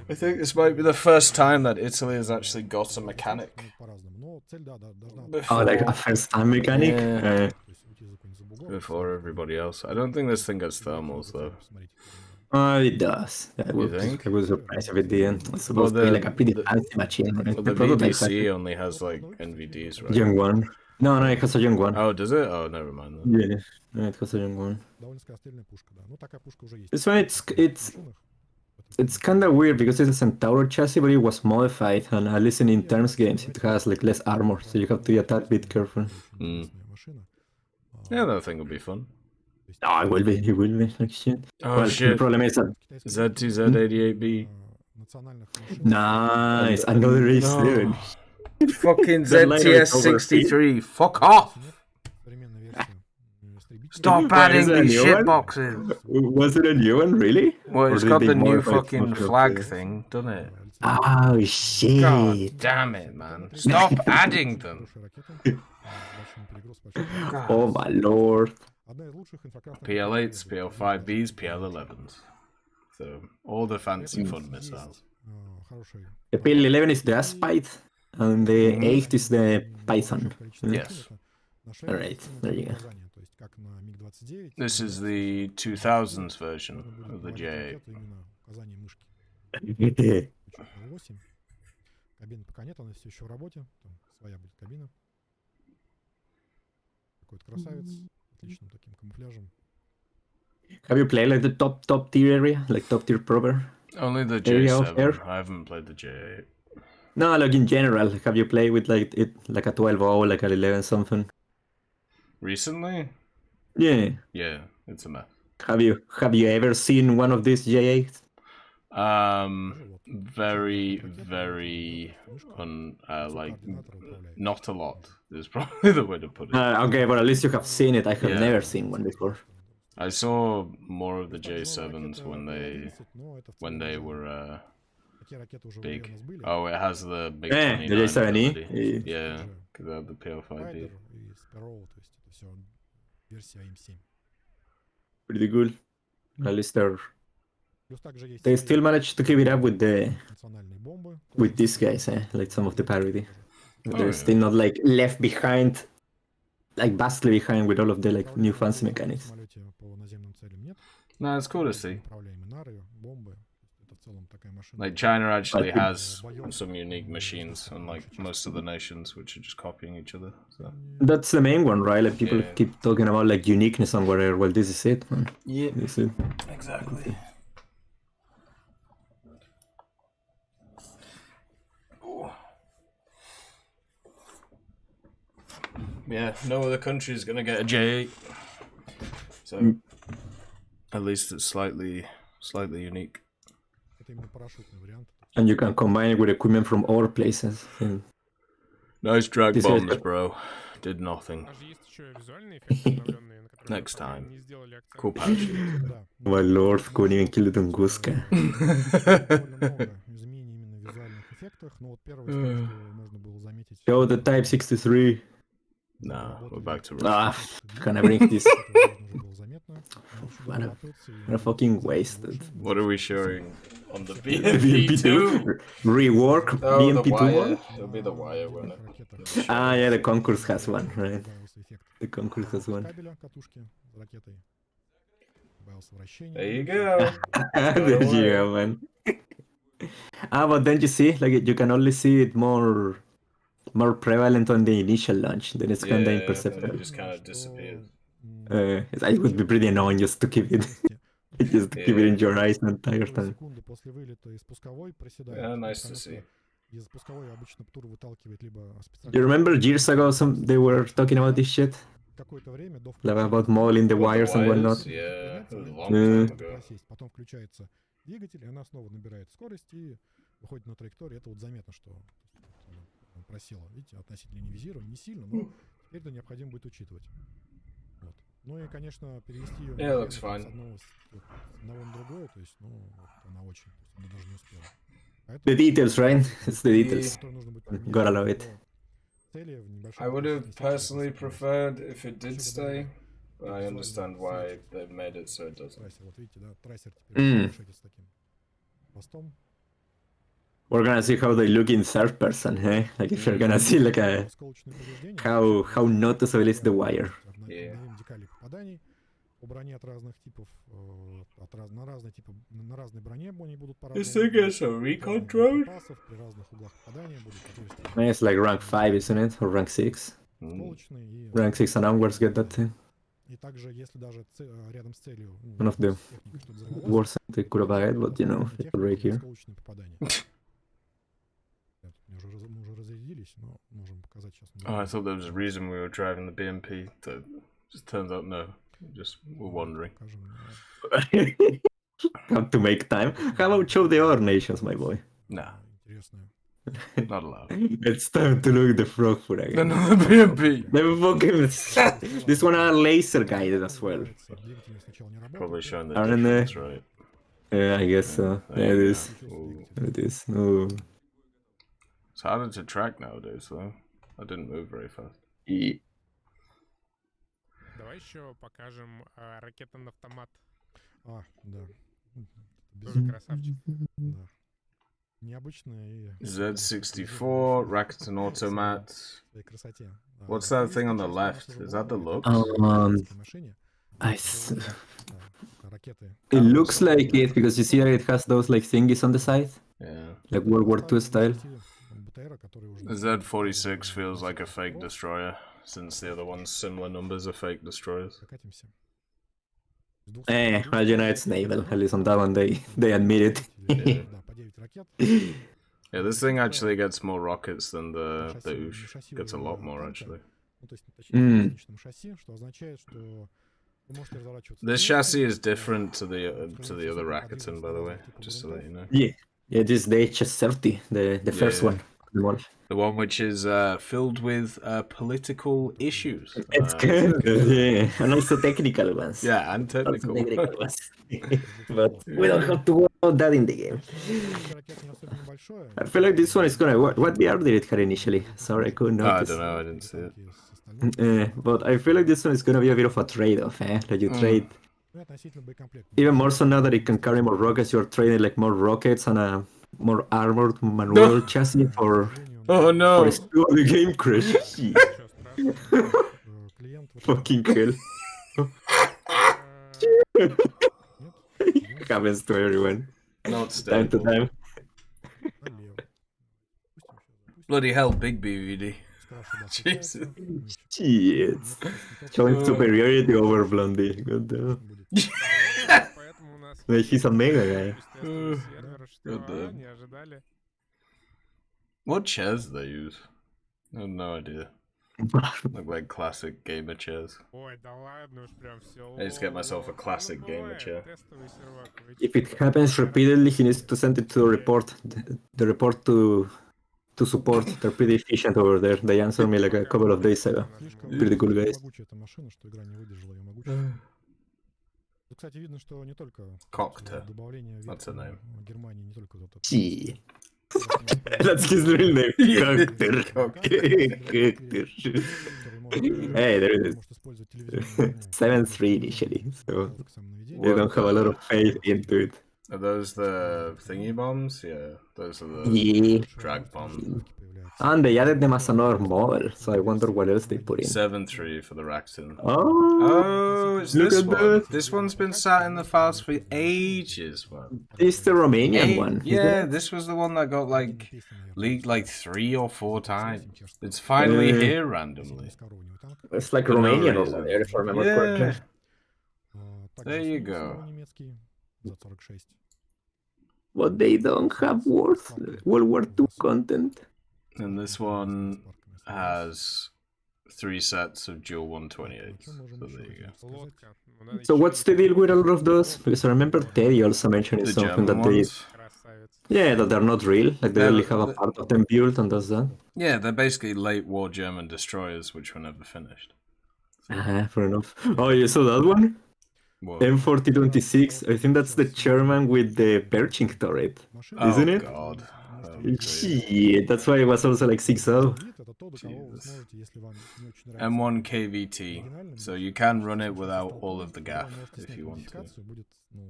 I think this might be the first time that Italy has actually got a mechanic. Ну, по-разному. Но цель, да, должна... Oh, like a Before, first time mechanic. Yeah. То есть уйти за какой-нибудь забугор. before everybody else. I don't think this thing gets thermals though. Посмотрите. It does. think? I was surprised if it didn't. It's Well, supposed to be the- like a pretty the- fancy machine. Right? Well, The the prototype VDC has only has like NVDs, a right? young one. No, it has a young one. Oh, does it? Oh, never mind then. Yeah, it has a young one. Довольно скорострельная пушка, да. Ну, такая пушка уже есть. This one, it's В машинах. it's kind of weird because it's a Centaur chassis, but it was modified, and at least in terms games, it has like less armor, so you have to be a tad bit careful. Mm. Интересная машина. Yeah, that thing will be fun. То есть, Oh, it will be like shit. Oh Well, the shit. problem is that китайская Z2Z88B. национальных машин. nice, another No. A7. Fucking The later it's over. ZTS63. Fuck off! Современная версия истребителя. Stop Wait, adding is that a these new shit one? boxes. Was it a new one, really? Well, Or it's did got they the new modify it fucking much of flag the- thing, doesn't it? Oh shit! God damn it, man. Stop adding them. Хорошая ракета, с большим перегруз, с большим- Oh my lord! Одна из лучших инфракрасных PL8s, ракет. PL5Bs, PL11s. So, all the fancy При этом fun есть, missiles. хороший The PL11 is the Aspide, and the 8 is the Python. Yes. Alright, there you go. То есть как на МиГ-29. This is the 2000s version of the J8. Именно указание мышки. L8. Кабины пока нет, она все еще в работе. Там своя будет кабина. Какой-то красавец. Отличным таким камуфляжем. Have you played like the top tier area, like top tier proper? Only the Area of J7. air? I haven't played the J8. No, like in general. Have you played with like it, like a 12-0, like an 11 something? Recently? Yeah. Yeah, it's a mess. Have you ever seen one of these J8s? Very, like, not a lot is probably the way to put it. Okay, but at least you have seen it. I have Yeah. never seen one before. I saw more of the J7s when they were big. Oh, it has the big Yeah, the 29 J7E? ability. Yeah, because I had the PL5B. И Sparrow, то есть это все версия М7. Pretty good. At least Плюс также есть they свои still managed to keep it up with национальные бомбы. with these guys, like some of the parody. Oh, They're yeah. still not like left behind, like vastly behind with all of the like new fancy В mechanics. самолете по наземным целям нет. No, it's cool to see. Управляемые нары, бомбы. Это в целом такая машина. Like, China actually has some unique machines, unlike most of the nations, which are just copying each other. So. That's the main one, right? Like people Yeah. keep talking about like uniqueness on whatever. Well, this is it, man. Yeah, This is it. exactly. Yeah, no other country is gonna get a J8. So, at least it's slightly unique. Это именно парашютный вариант. And you can combine it with equipment from other places. And Nice drag This bombs, is- bro. Did nothing. А же есть еще визуальные эффекты обновленные, на которые Next мы пока time. не сделали акцент. Cool parachute. Да. my lord, couldn't even kill the Tunguska. Довольно много изменений именно в визуальных эффектах. Но вот первое, что можно было заметить... Show the Type 63. Nah, we're back to Ah, Russia. can I bring this? Это уже было заметно. Но очень What a- дорабатывается, и what a fucking wasted. What are we showing on the BMP2 BMP2? rework Oh, the BMP2 wire. one. It'll be the wire, won't it? Ракета. Ah, yeah, the Concourse has one, right? Добавился эффект The Concourse has one. кабеля, катушки с ракетой. Добавился вращение. There you go. There you go, man. But then you see, like you can only see it more prevalent on the initial launch. Then it's kind of Yeah, imperceptible. it just kind of disappears. It would be pretty annoying just to keep it, just to keep it in your eyes the entire time. Секунды после вылета из пусковой проседает. Yeah, nice to потому что see. Из пусковой обычно ПТУР выталкивает либо специально... You remember years ago, they were talking about this shit? Как какое-то время до Like about molding the What, the wires and whatnot. wires? Yeah, it was a long Yeah. time ago. просесть. Потом включается двигатель, и она снова набирает скорость и выходит на траекторию. Это вот заметно, что она просела. Видите, относительно не визирования, не сильно, но теперь это необходимо будет учитывать. Вот. Ну и, конечно, перевести ее Yeah, looks fine. с одного на другое, то есть, ну, вот она очень, то есть она даже не успела. The details, right? It's the details. Которую нужно будет поменять Gotta love it. по цели в небольшом I would have количестве personally частей, preferred if it did Еще stay, добавили but I understand why they've made it so it doesn't. трассер. Вот видите, да, трассер теперь решает с таким хвостом. We're gonna see how they look in third person, eh? Like if you're gonna see like a Осколочные повреждения. how noticeable is the wire. Yeah. Обновим декали попаданий. По броне от разных типов, на разные типы, на разной броне они будут по-разному. This thing is a recon drone? При разных углах попадания будут It's like rank 5, isn't it? Or rank 6? осколочные и Rank 6 and onwards get that thing. И также, если даже рядом с целью One of the worst they could have had, but you know, it's right here. осколочные попадания. Мы уже разрядились, но можем показать сейчас. Oh, I thought there was a reason we were driving the BMP. That just turns out no. Just we're wandering. Have to make time. How about show the other nations, my boy? Nah, Интересная. not allowed. It's time to look at the frog food again. Another BMP. The fucking this one are laser guided as well. Двигатели сначала не Probably работают. showing the Aren't they? difference, right? Yeah, I guess so. There it is. Ooh. There it is. Oh. It's harder to track nowadays, though. I didn't move very fast. Давай еще покажем ракетный автомат. Да. Тоже красавчик. Да. Необычная и Z64, Rakuten Automat. в своей красоте. Да. What's that thing on the left? Is that the looks? Машине. Ракеты. It looks like it because you see that it has those like thingies on the side, Yeah. like World War II style. БТРа, который уже... The Z46 feels like a fake destroyer, since the other one's similar numbers are fake destroyers. Прокатимся. Well, you know it's naval. At least on that one they admit it. Yeah. Да, по 9 ракет. Yeah, this thing actually gets more rockets than the Oosh. Gets a lot more, actually. Ну, то есть, точнее, на гусеничном шасси, что означает, что вы можете разворачиваться. This chassis is different to the other Rakuten, by the way, just to let you know. Yeah, this is the HS30, the first Yeah. one. The one. The one which is filled with political issues. It's good, yeah, and also technical ones. Yeah, and Also technical. technical ones. But we don't have to worry about that in the game. Ракет не особенно большое. I feel like this one is gonna work. What VR did it have initially? Sorry, I couldn't Oh, I notice. don't know, I didn't see it. But I feel like this one is gonna be a bit of a trade-off, eh? Like you trade Ну, относительно боекомплекта. even more so now that it can carry more rockets. You're trading like more rockets and a more armored manual chassis for Oh no! the game crash. Shit. Ничего страшного. Клиент... вот Fucking hell. Нет? Happens to everyone. Not Time to stable. time. Налево. Bloody hell, big BVD. Jesus. Shit. Showing superiority over Blondie. God damn. Поэтому у нас Like he's a mega guy. естественный сервер, что Да-да. не ожидали. What chairs do they use? I have no idea. Look like classic gamer chairs. Ой, да ладно уж прям все. I just get myself a classic gamer chair. Тестовый сервак. Вы If чё? it happens repeatedly, he needs to send it to report. The report to support. They're pretty efficient over there. They answered me like a couple of days ago. Слишком Pretty cool guys. могучая эта машина, что игра не выдержала ее могучества. Тут, кстати, видно, что не только Cocktail. добавление That's her name. Германии, не только вот это. Shit. That's his real name. Cocter. Cocter. Hey, there it is. 7-3 initially, so they don't have a lot of faith into it. Are those the thingy bombs? Yeah, those are the Yeah. drag bombs. And they added them as another model, so I wonder what else they put in. 7-3 for the Rakuten. Oh, Oh, it's look this at one. that. This one's been sat in the files for ages, man. It's the Romanian one. Yeah, this was the one that got like leaked like 3 or 4 times. It's finally here randomly. It's like For no Romanian reason. over there, if I remember Yeah. correctly. There you go. But they don't have World War II content. And this one has 3 sets of dual 128s. So there you go. Лодка. Ну, надо So ещё what's the одну. deal with all of those? Because I remember Teddy also mentioning The something German that they, ones. Красавец. yeah, that they're not real. Like they only have a They're- part of them built and that's that. Yeah, they're basically late war German destroyers which were never finished. Fair enough. Oh, you saw that one? What? M4026. I think that's the German with the perching turret. Oh Isn't it? god. That would be crazy. Shit, that's why it was also like 6-0. Jesus. M1 KVT. So you can run it without all of the gaff if you want to.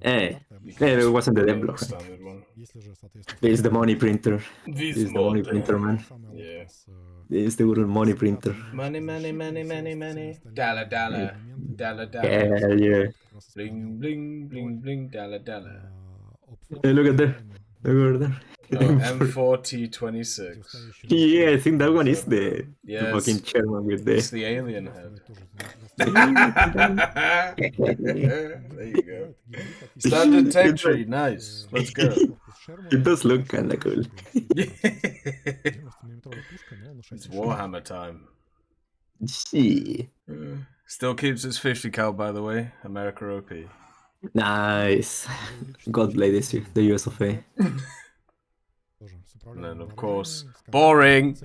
Eh, You can it just wasn't the run dev it block. the standard one. This is the money printer. This This is the money printer, man. Yeah. This is the good money printer. Money, money, money, money, money. Dollar, dollar. Dollar, dollar. Yeah, yeah. Bling, bling, bling, bling, dollar, dollar. Hey, look at there. Look at there. Oh, M4026. Yeah, I think that one is the Yes. fucking German with It's the. the alien head. There you go. Standard tape tree, nice. Let's go. It does look kinda cool. It's Warhammer time. Shit. Still keeps its 50 cal, by the way. America OP. Nice. God bless you, the US of A. And then, of course, boring.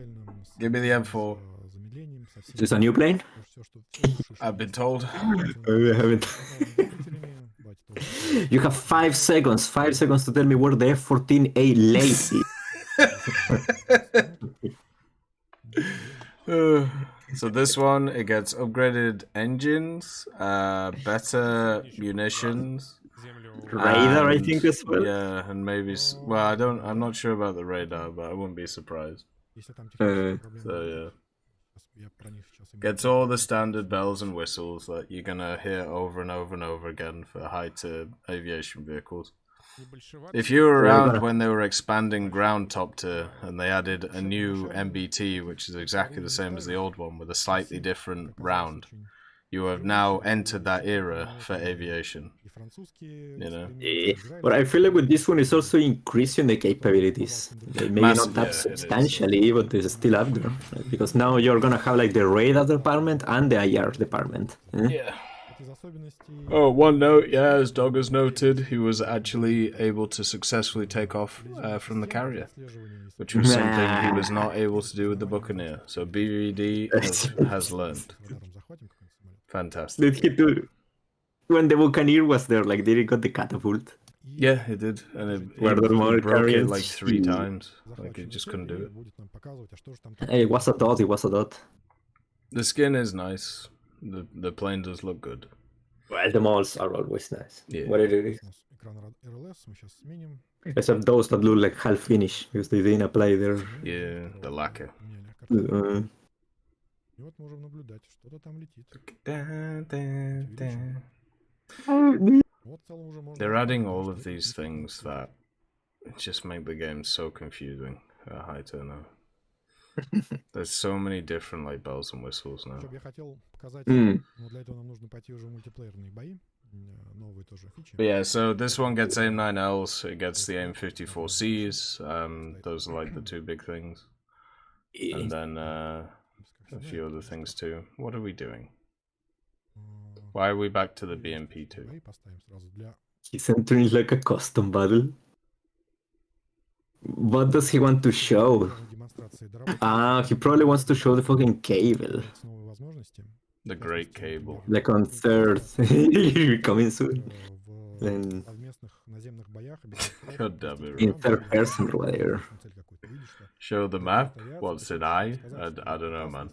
Give me the M4. Is this a new plane? I've been told. I haven't. You have 5 seconds. 5 seconds to tell me where the F-14A lays. So this one, it gets upgraded engines, better munitions, Radar, I and- think, as well. Yeah, and maybe. Well, I'm not sure about the radar, but I wouldn't be surprised. Uh, So yeah, gets all the standard bells and whistles that you're gonna hear over and over and over again for high-to aviation vehicles. If you were around when they were expanding ground top to, and they added a new MBT, which is exactly the same as the old one with a slightly different round, you have now entered that era for aviation. You know? yeah. But I feel like with this one, it's also increasing the capabilities. Like, maybe not Massive, that yeah, it is. substantially, but it's still up there. Because now you're gonna have like the radar department and the IR department. Yeah. Oh, one note, yeah, as Dog has noted, he was actually able to successfully take off from the carrier, which was something he was not able to do with the Buccaneer. So BVD has learned. Fantastic. Did he do? When the Buccaneer was there, like, did he got the catapult? Yeah, it did, and it Were there more broke it carriers? like 3 times. Like, it just couldn't do it. Hey, it was a dot, it was a dot. The skin is nice. The plane does look good. Well, the malls are always nice. Yeah. What it is. Except those that look like half finished, because they didn't apply their... Yeah, the lacquer. И вот можем наблюдать, что-то там летит. Вот в целом уже можно... They're adding all of these things that just make the game so confusing at high turnover. There's so many different like bells and whistles now. Что бы я хотел показать, но для этого нам нужно пойти уже в мультиплеерные бои, новые тоже фичи. But yeah, so this one gets AIM-9Ls, it gets the AIM-54Cs, those are like the 2 big things. And then a few other things too. What are we doing? Why are we back to the BMP2? Бои поставим сразу для... He's entering like a custom battle. What does he want to show? демонстрации доработки. He probably wants to show the fucking cable. Новые возможности. The Great Cable. Like on third. You're coming soon. В Then- совместных наземных боях God damn it. In third person, whatever. цель какую-то видишь, что Show the map? What's it? I don't know, man.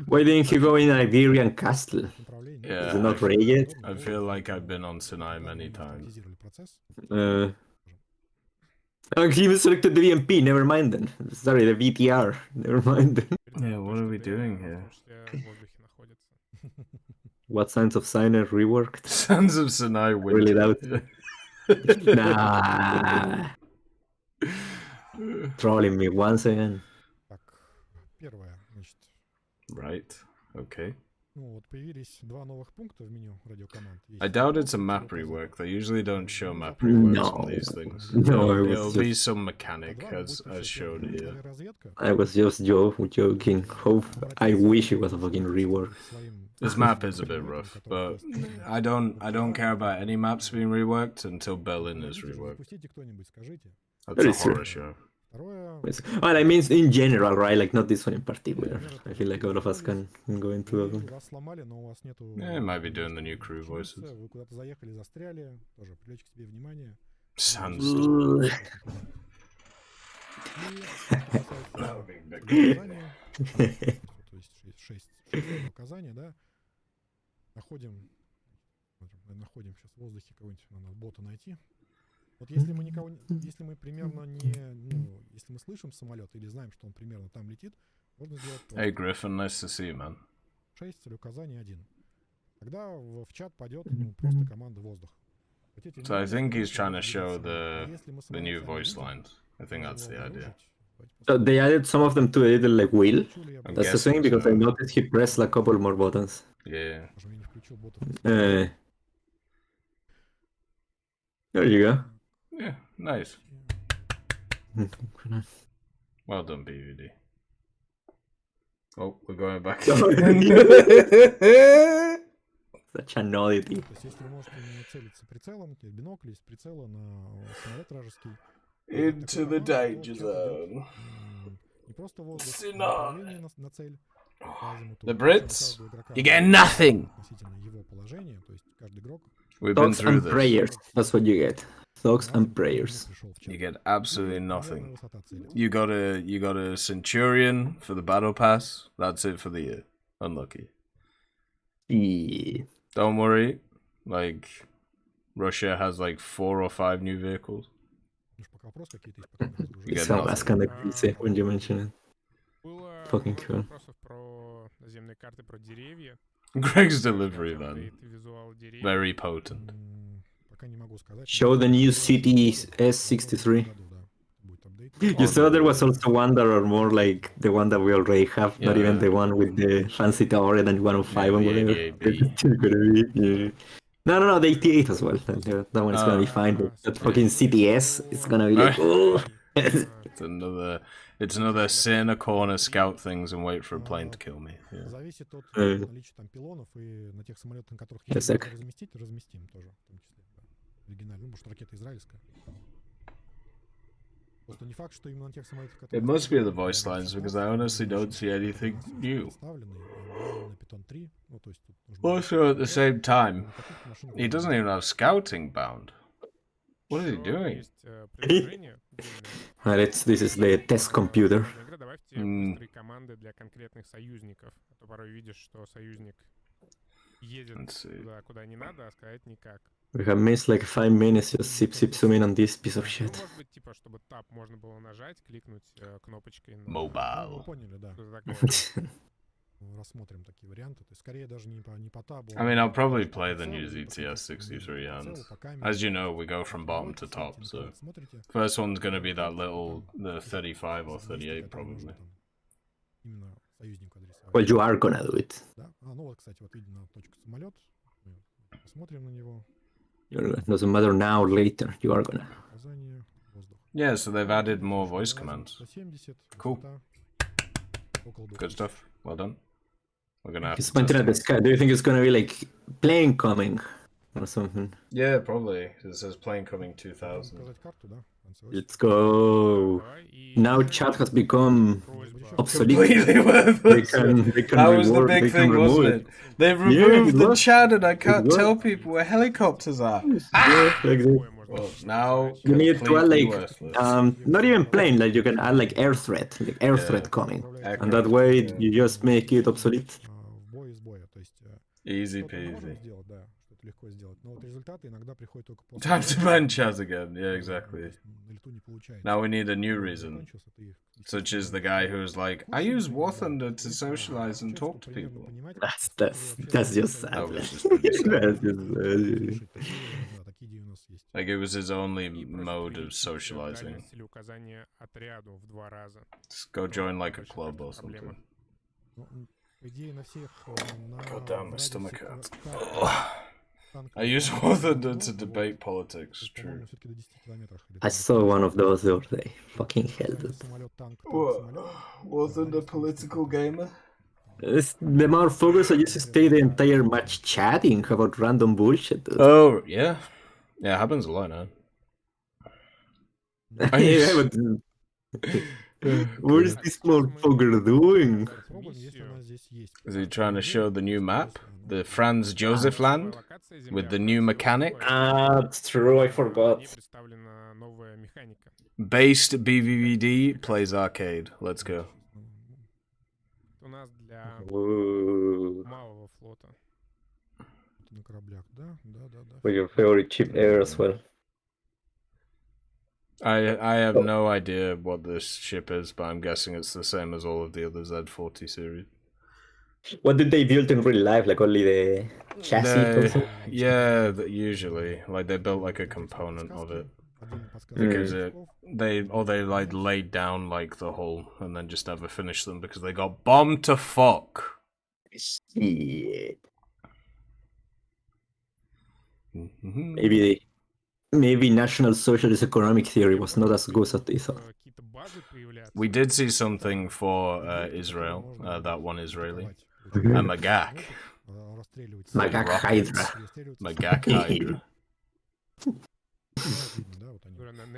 Why didn't he go in Iberian Castle? направление. Yeah, Is it not ready yet? I feel like I've been on Sinai many times. Автоматизировали процесс. Oh, he even selected the VMP, never mind then. Sorry, the VTR, never mind then. Yeah, what are we doing here? В воздухе находится. What Signs of Signer reworked? Sons of Sinai Really Winter. Nah. Trolling me once again. Так, первое, значит, Right, okay. Ну, вот появились два новых пункта в меню радиокоманд. I doubt it's a map rework. They usually don't show map No. reworks on these things. No, it was It'll be just- some mechanic as shown here. I was just joking. Hope I wish it was a fucking rework. This map is a bit rough, but I don't care about any maps being reworked until Berlin is reworked. That's That a is true. horror show. Well, I mean in general, right? Like not this one in particular. I feel like all of us can go into that one. Вас сломали, но у вас нету... Yeah, might be doing the new crew voices. Вы куда-то заехали, застряли. Тоже привлечь к себе внимание. Sandstorm. То есть 6 указаний, да. Находим сейчас в воздухе кого-нибудь, надо бота найти. Вот если мы никого, если мы примерно если мы слышим самолет или знаем, что он примерно там летит, можно сделать Hey Griffin, nice to see you, man. 6 целеуказаний 1. Тогда в чат пойдет просто команда воздух. So I think he's trying to show the new voice lines. I think that's the idea. So they added some of them to a little like wheel. I'm That's the guessing thing because so. I noticed he pressed like a couple more buttons. Yeah. There you go. Yeah, nice. Well done, BVD. Oh, we're going back. Such an oddity. То есть если вы можете не целиться прицелом, бинокль из прицела на самолет вражеский. Into the danger zone. Не просто воздух, Сына. направление на цель. The Brits, you get nothing. Относительно его положения, то есть каждый игрок We've been Thoughts through and this. prayers. That's what you get. Thoughts and prayers. пришел в чат. You get absolutely Примерная nothing. высота цели. You got a Centurion for the battle pass. That's it for the year. Unlucky. Yeah. Don't worry. Like, Russia has like 4 or 5 new vehicles. Ну, ж пока вопросы какие-то есть, пока не You get So nothing. that's kind of crazy when you mention it. Было Fucking много cool. вопросов про наземные карты, про деревья. Greg's delivery, man. Апдейт визуал деревьев. Very potent. Пока не могу сказать. Show the new city S63. Году, да, будет апдейт. You saw there was also one that are more like the one that we already have, not Yeah. even the one with the fancy tower and 105 and Yeah, whatever. yeah, It's still gonna be, yeah. No, the 88 as well. That one is gonna be fine. But that fucking CTS is gonna be like, oh. It's another sit in a corner, scout things, and wait for a plane to kill me. Yeah. Зависит от Э. наличия там пилонов и на тех самолетах, на которых Yes, есть sir. разместим тоже, в том числе. Да. Оригинально, ну, может, ракета израильская. Просто не факт, что именно на тех самолетах, которые... It must be the voice lines because I honestly don't see anything new. На Питон 3, ну, то есть тут нужно... Also, at the same time, на каких-то машинах he doesn't even have scouting bound. What is he Ещё doing? есть предложение отдельное. Well, this is the test computer. Игра, добавьте быстрые команды для конкретных союзников. А то порой видишь, что союзник едет Let's see. туда, куда не надо, а сказать никак. We have missed like 5 minutes just zoom in on this piece of Ну, shit. может быть, типа, чтобы тап можно было нажать, кликнуть кнопочкой на... Ну, вы Mobile. поняли, да. что-то такое. Рассмотрим такие варианты. То есть, скорее даже не по табу. I mean, I'll probably play the new ZTS 63 and as you know, we go from bottom to top, so Смотрите. first one's gonna be that little, the 35 or 38 probably. Именно союзнику адресовать. Well, you are gonna do it. Да? Ну вот, кстати, вот видно точку самолет. Посмотрим на него. Doesn't matter now or later. You are gonna. Указание, воздух. Yeah, so they've added more voice commands. 170, Cool. высота, около 200. Good stuff. Well done. We're gonna have He's to pointing test at the it. sky. Do you think it's gonna be like plane coming or something? Yeah, probably. It says plane coming 2000. Показать карту, да? Концевой. Let's go. Давай, и Now ещё chat has become просьба. obsolete. Completely They worthless. can That was the reward, big they can thing, remove wasn't it? They've removed it the was. chat and I can't was. tell people where helicopters are. Yeah, like this. Такое можно Well, написать. now You need to add completely like worthless. not even plane, like you can add like air threat coming, and that way you just make it obsolete. В бой из боя. То есть Easy что-то мы можем peasy. сделать, да, что-то легко сделать. Но вот результаты иногда приходят только после... Time to боя. ban Chaz again. Yeah, exactly. На лету не получается. Now we need a new reason, Закончился, ты их- such as the guy who's like, I use War Thunder to socialize and talk to Примерно people. понимать, That's just sad. That was just pretty sad. That's just решить. Да, такие идеи у нас есть. Like it was his only И просьба mode of увеличить socializing. дальность или указание отряду в 2 раза. Just go join like a Очень club or проблема. something. Ну, По идее, на всех, God damn, my stomach hurts. танках I use там War Thunder давно, to а вот debate politics, тут, true. по-моему, все-таки до 10 километров или I там до saw one 15. of those the other day. Fucking hell, Специальный dude. самолет, танк, War самолет. Thunder political gamer? The motherfuckers are just stay the entire match chatting about random bullshit, dude. Oh, yeah. Yeah, it happens a lot now. I Yeah, used- but what is this motherfucker doing? Попробуем, если она здесь есть. Is he trying to show the new map? The Если Franz Josef land? With the new mechanic? Ah, true, I forgot. Не представлена новая механика. Based BVVD plays arcade. Let's go. У нас для Ooh. малого флота. на кораблях, да, да, да, да. For your favorite chip air as well. I have no idea what this ship is, but I'm guessing it's the same as all of the other Z40 series. What did they build in real life? Like only the chassis or something? Yeah, usually. Like they built like a component of it. Because they like laid down like the hull and then just never finished them because they got bombed to fuck. Shit. Mm-hmm. Maybe National Socialist Economic Theory was not as good as they thought. Какие-то базы появляться. We did see something for Israel, that one Israeli. A Magak. Magak Hydra. Magak Hydra.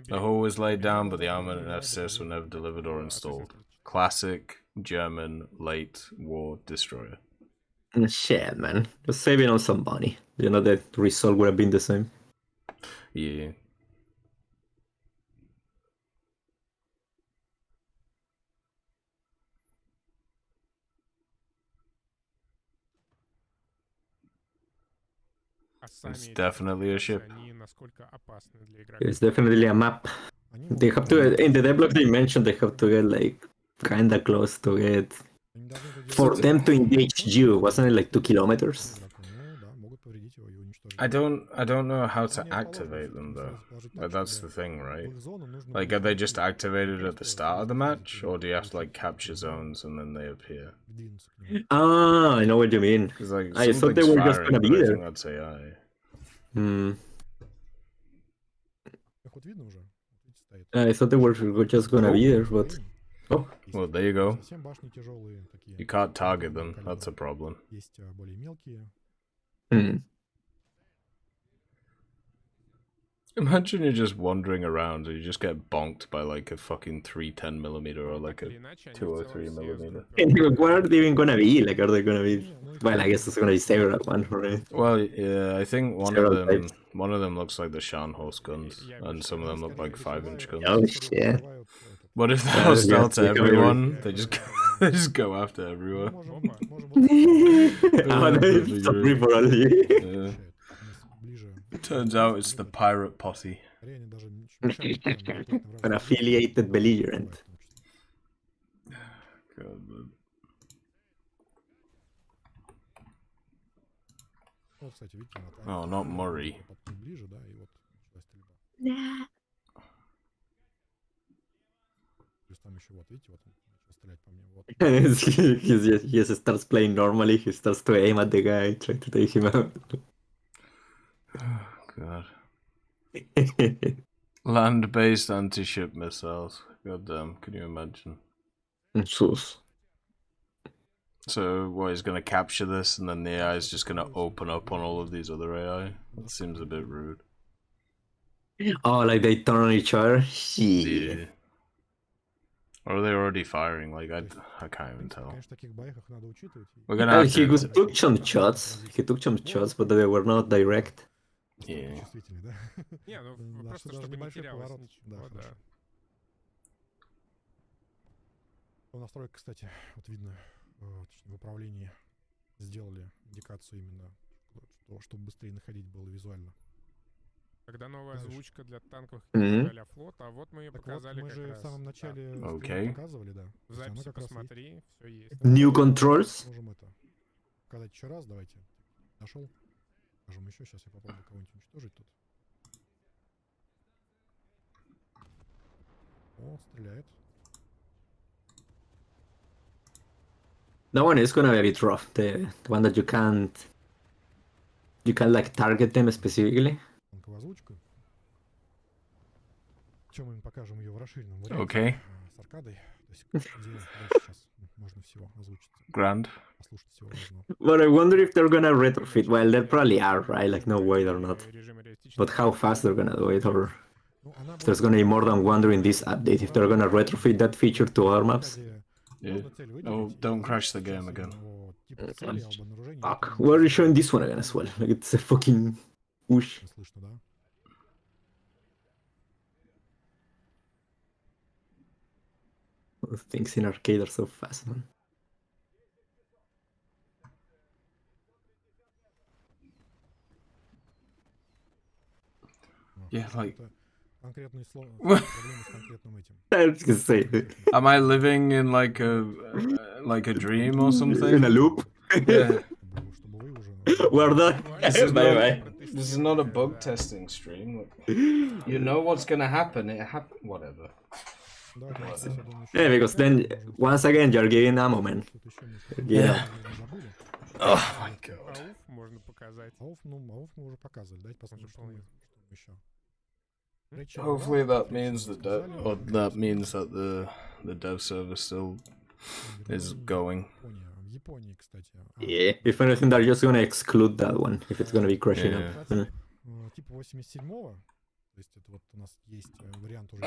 The hull was laid down, but the armament and FCS were never delivered or installed. Classic German late war destroyer. Shit, man. Just saving on some money. You know, the result would have been the same. Yeah. It's definitely a ship. Они насколько опасны для игрока. It's definitely a map. They have to, in the devlog they mentioned they have to get like kinda close to it. For them to engage you, wasn't it like 2 kilometers? I don't know how to activate them though. Like that's the thing, right? Like are they just activated at the start of the match, or do you have to like capture zones and then they appear? Ah, I know what you mean. Because like I thought they something's were just firing, gonna be but I there. think that's AI. Hmm. Вот видно уже? Видите, стоит. I thought they were just gonna be there, but oh, Well, there you go. Совсем башни тяжелые такие. You can't target them. That's a problem. Есть более мелкие. hmm. Imagine you're just wandering around and you just get bonked by like a fucking 310mm or like a 203mm. And what are they even gonna be? Like, are they gonna be? Well, I guess it's gonna be several one, right? Well, yeah, I think one Several of them types. looks like the Scharnhorst guns, and some of them look like 5-inch guns. Oh shit! What if they're Yeah, hostile yes, to they can everyone? They just go after everyone. Oh, that'd be sorry great. for all you. Yeah. Turns out it's the pirate posse. An affiliated belligerent. God, man. Вот, кстати, видите, Oh, not Murray. ближе, да, и вот начала стрельба. Плюс там еще вот, видите, вот он начал стрелять по мне. Вот. He just starts playing normally. He starts to aim at the guy, trying to take him out. God. Land-based anti-ship missiles. God damn, can you imagine? Sus. So, what, he's gonna capture this and then the AI is just gonna open up on all of these other AI? That seems a bit rude. Oh, like they turn on each other? Shit. Yeah. Or are they already firing? Like, I can't even tell. Конечно, в таких боях их надо учитывать. We're gonna have He to... took some shots. He took some shots, but they were not direct. Yeah. Чувствительный, да? Не, ну Да, просто что даже чтобы не небольшой терялось поворот. ничего, Да, да. хорошо. По настройке, кстати, вот видно, точнее, в управлении сделали индикацию именно, чтобы быстрее находить было визуально. Когда новая озвучка для танковых Мгм. а-ля флота, а вот мы ее Так вот, показали мы как же раз. в самом начале Окей. стрима показывали, да. В То есть она записи как раз есть. посмотри, все есть. New controls? Можем это показать еще раз, давайте. Нашел. Скажем еще, сейчас я попробую кого-нибудь уничтожить тут. О, стреляет. That one is gonna be a bit rough. The one that you can't like target them specifically. Танковая озвучка. Чем мы им покажем ее в расширенном варианте Okay. с аркадой. То есть где дальше сейчас можно всего озвучить. Grand. Послушать всего разного. But I wonder if they're gonna retrofit. Well, they probably are, right? Like, no way they're not. But how fast they're gonna do it, or if there's gonna be more than one during this update, if they're gonna retrofit that feature to other maps. Yeah. Oh, don't crash the game again. Fuck. Why are you showing this one again as well? Like, it's a fucking push. Слышно, да? Those things in arcade are so fast, man. Yeah, like. Конкретные слова, проблемы с конкретным этим. I was gonna say, Am I living in like a dream or something? in a loop. Yeah. Чтобы вы уже... We're done. Bye. This is not a bug testing stream. Look. You know what's gonna happen. It happen. Whatever. Давайте, я думаю, Yeah, because then once again you're giving ammo, man. Yeah. Oh my god. Ауф можно показать. Ауф мы уже показывали. Давайте посмотрим, что мы еще. Hopefully that means that the dev server still is going. В Японии, кстати. Yeah. If anything, they're just gonna exclude that one if it's gonna be crashing Yeah. up. Типа 87-го. То есть это вот у нас есть вариант уже.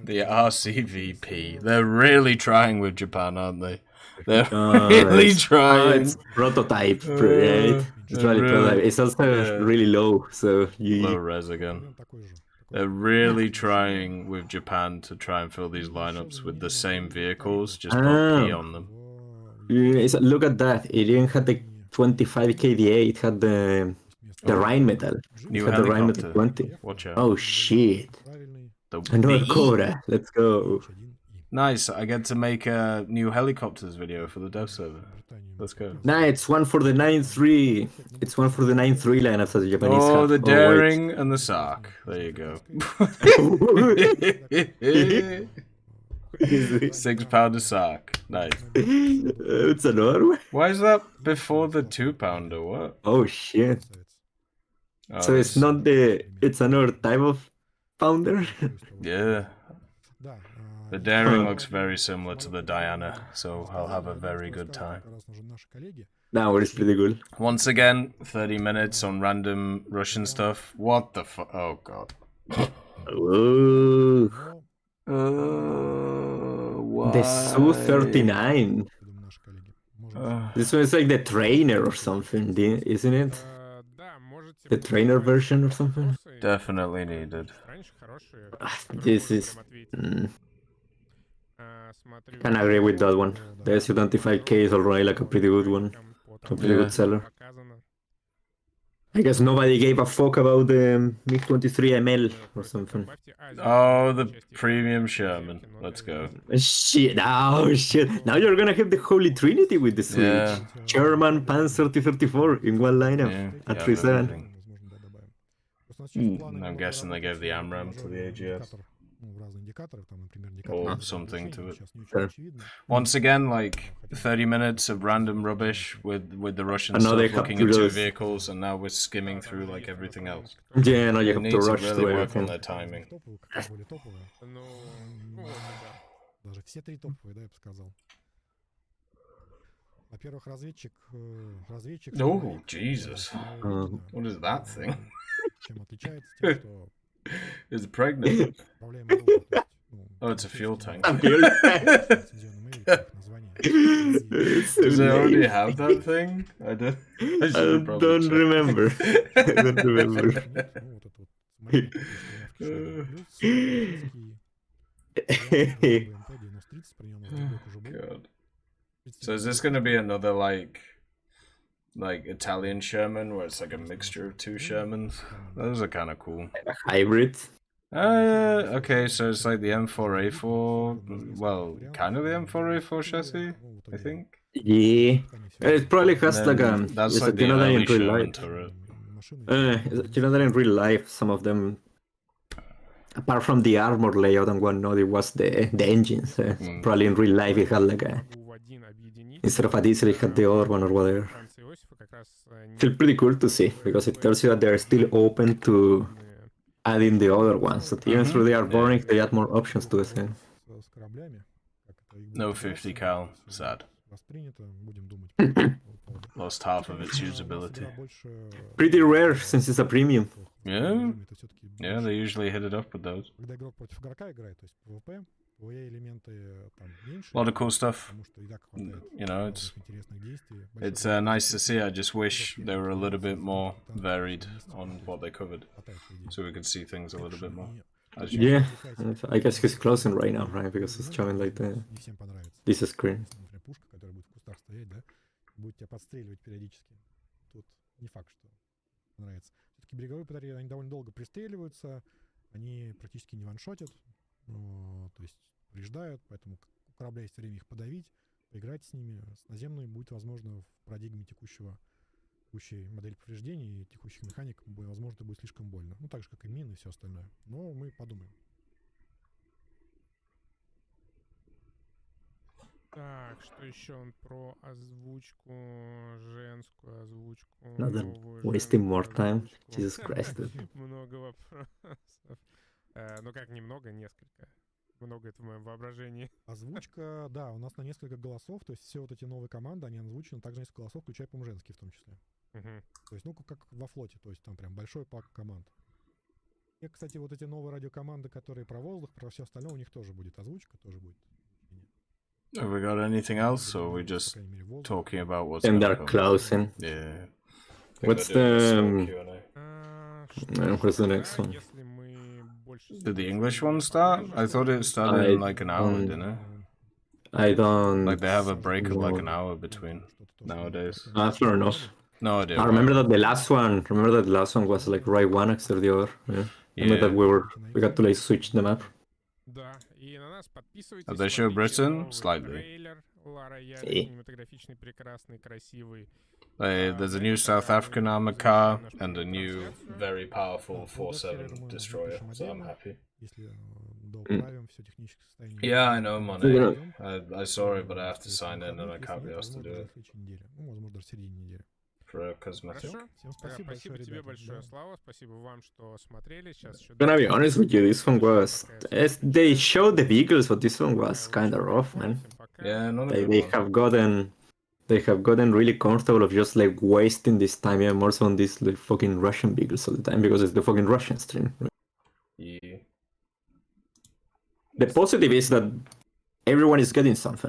The RCVP. They're really trying with Japan, aren't they? They're Oh, really it's- trying. it's prototype, right? It's really really- prototype. It's also yeah. really low, so Low you. res again. Вариант такой же. They're really trying with Japan to try and fill these lineups with the same vehicles, just put P on them. Look at that. It didn't have the 25 KDA. It had the Rheinmetall. New It had the Rheinmetall helicopter. 20. Watch out. Oh shit! Правильный. The Another B. Cobra. Let's go. Nice. I get to make a new helicopters video for the dev server. Let's go. Nah, it's one for the 9-3. It's one for the 9-3 lineups that the Japanese Oh, have. the wait. daring and the sark. There you go. 6-pounder sark. Nice. It's another one. Why is that before the 2-pounder? What? Oh shit! Oh, So it's this- not the. It's another type of pounder. Yeah. Да. The daring looks very similar to the Diana, so I'll have a very good time. Раз уже наши коллеги. That one is pretty good. Once again, 30 minutes on random Russian stuff. What the fuck? Oh god. Ooh, Но, Why? the Su-39. я думаю, наши коллеги. Можем This one is like the trainer or something, isn't it? Да, можете... The trainer version or something. Вопросы. Definitely needed. Раньше хорошие. This которые is. можете прям ответить. Mm, Смотрю, can agree with that one. The Su-25K is already like a pretty good one. A pretty Yeah. good seller. Показано. I guess nobody gave a fuck about the MiG-23 ML or something. Добавьте Oh, the premium Sherman. Let's go. Shit! Oh shit! Now you're gonna have the Holy Trinity with the Switch. Yeah. Sherman, Panzer T-34 in one lineup Yeah, at yeah, 3.7. everything. возможно, да, добавим. Просто у нас сейчас планы I'm много guessing they gave the работать, AMRAM to the AGS. индикатор, ну, в разные индикаторы, там, например, Or индикатор something to it. сейчас не очень Sure. очевидно. Once again, like 30 minutes of random rubbish with the Russian And now they stuff, have looking to at two just- vehicles, and now we're skimming through like everything else. Yeah, now you They have need to to rush really through work on everything. their timing. Топовые, как более топовые. Ну, вот, да. Даже все три топовые, да, я бы сказал. Во-первых, разведчик... разведчик... Oh, скрывает, Jesus. видно, What is that thing? чем отличается тем, что It's pregnant. управляемое оружие, то есть, ну, Oh, it's a fuel tank. A fuel tank. лицензионном имени, как название. Does it already have that thing? I don't. I I should probably don't check. remember. I don't remember. Нет, ну, вот это вот самолет, который плюс БМП-9030, при нем стрелок уже был. God. So is this gonna be another like Italian Sherman where it's like a mixture of two Shermans? Those are kind of cool. Hybrid. Okay, so it's like the M4A4, well, kind of the M4A4 chassis, I think. Yeah. It probably has And like then that's it's like a the Canadian early in real Sherman life. turret. You know that in real life, some of them, apart from the armor layout and whatnot, it was the engines. Probably in real life it had like a instead of a diesel, it had the other one or whatever. Франции Иосифа как раз Feel pretty cool to see because it tells you that they're still open to adding the other ones. That even though they are boring, they add more options to the thing. С кораблями, как это их No будет 50 называться, cal. если Sad. воспринято, будем думать по этому поводу. Lost half of its У нас usability. игра больше, Pretty rare since it's a premium. в Yeah. режиме это всё-таки Yeah, больше, they usually hit it up with those. когда игрок против игрока играет, то есть PvP, PvE элементы там меньше, A lot of cool stuff. потому что и так хватает You know, it's разных интересных действий. it's nice to see. I just wish they were a little bit more varied on what they covered, Хватает, по идее. so we could see things a little bit more. И As Yeah, увлекайся. I guess he's closing right now, right? Because it's showing like the Не всем понравится. this screen. Если, например, пушка, которая будет в кустах стоять, да, будет тебя подстреливать периодически. Тут не факт, что понравится. Все-таки береговые батареи, они довольно долго пристреливаются, они практически не ваншотят, то есть повреждают, поэтому у корабля есть время их подавить, поиграть с ними. С наземной будет возможно в парадигме текущей модели повреждений и текущих механик, возможно, это будет слишком больно. Ну, так же, как и мины и все остальное. Но мы подумаем. Так, что еще он про озвучку, женскую озвучку, Надо новую wasting more женскую time. озвучку. Jesus Christ. dude. Много вопросов. Ну как немного, несколько. Много это в моем воображении. Озвучка, да, у нас на несколько голосов, то есть все вот эти новые команды, они озвучены также несколько голосов, включая, по-моему, женские в том числе. Мгм. То есть, ну, как во флоте, то есть там прям большой пак команд. И, кстати, вот эти новые радиокоманды, которые про воздух, про все остальное, у них тоже будет озвучка, тоже будет. Have we got anything else, or are we По just крайней мере, воздух. talking about what's And gonna they're come? closing. Yeah. What's what's the next one? Если мы больше... Did the English one start? I thought it started in like an hour, didn't it? I don't. Like they have a break of like know. an hour between nowadays. Fair enough. No idea. I remember that the last one. Remember that the last one was like right one after the other. Yeah. I remember that Yeah. we got to like switch them up. Да, и на нас подписывайтесь. Have they showed смотрите Britain? новый Slightly. трейлер ROYALE, See. кинематографичный, прекрасный, красивый. There's a new South African armored car and a new very powerful 4-7 destroyer, so I'm happy. Если доправим все техническое состояние. Yeah, I know, We're money. gonna- I saw it, but I have to sign in and I can't be asked to do it Ну, возможно, даже в середине недели. for a cosmetic. Хорошо. Всем Спасибо, спасибо, тебе ребята. большое, Да. Слава. Спасибо вам, что смотрели. Сейчас еще... Gonna be honest with you, this one was. They showed the vehicles, but this one was kind of rough, man. Yeah, none of They, it they was. have gotten really comfortable of just like wasting this time, yeah, more so on these like fucking Russian vehicles all the time because it's the fucking Russian stream. Right? Yeah. The positive is that everyone is getting something.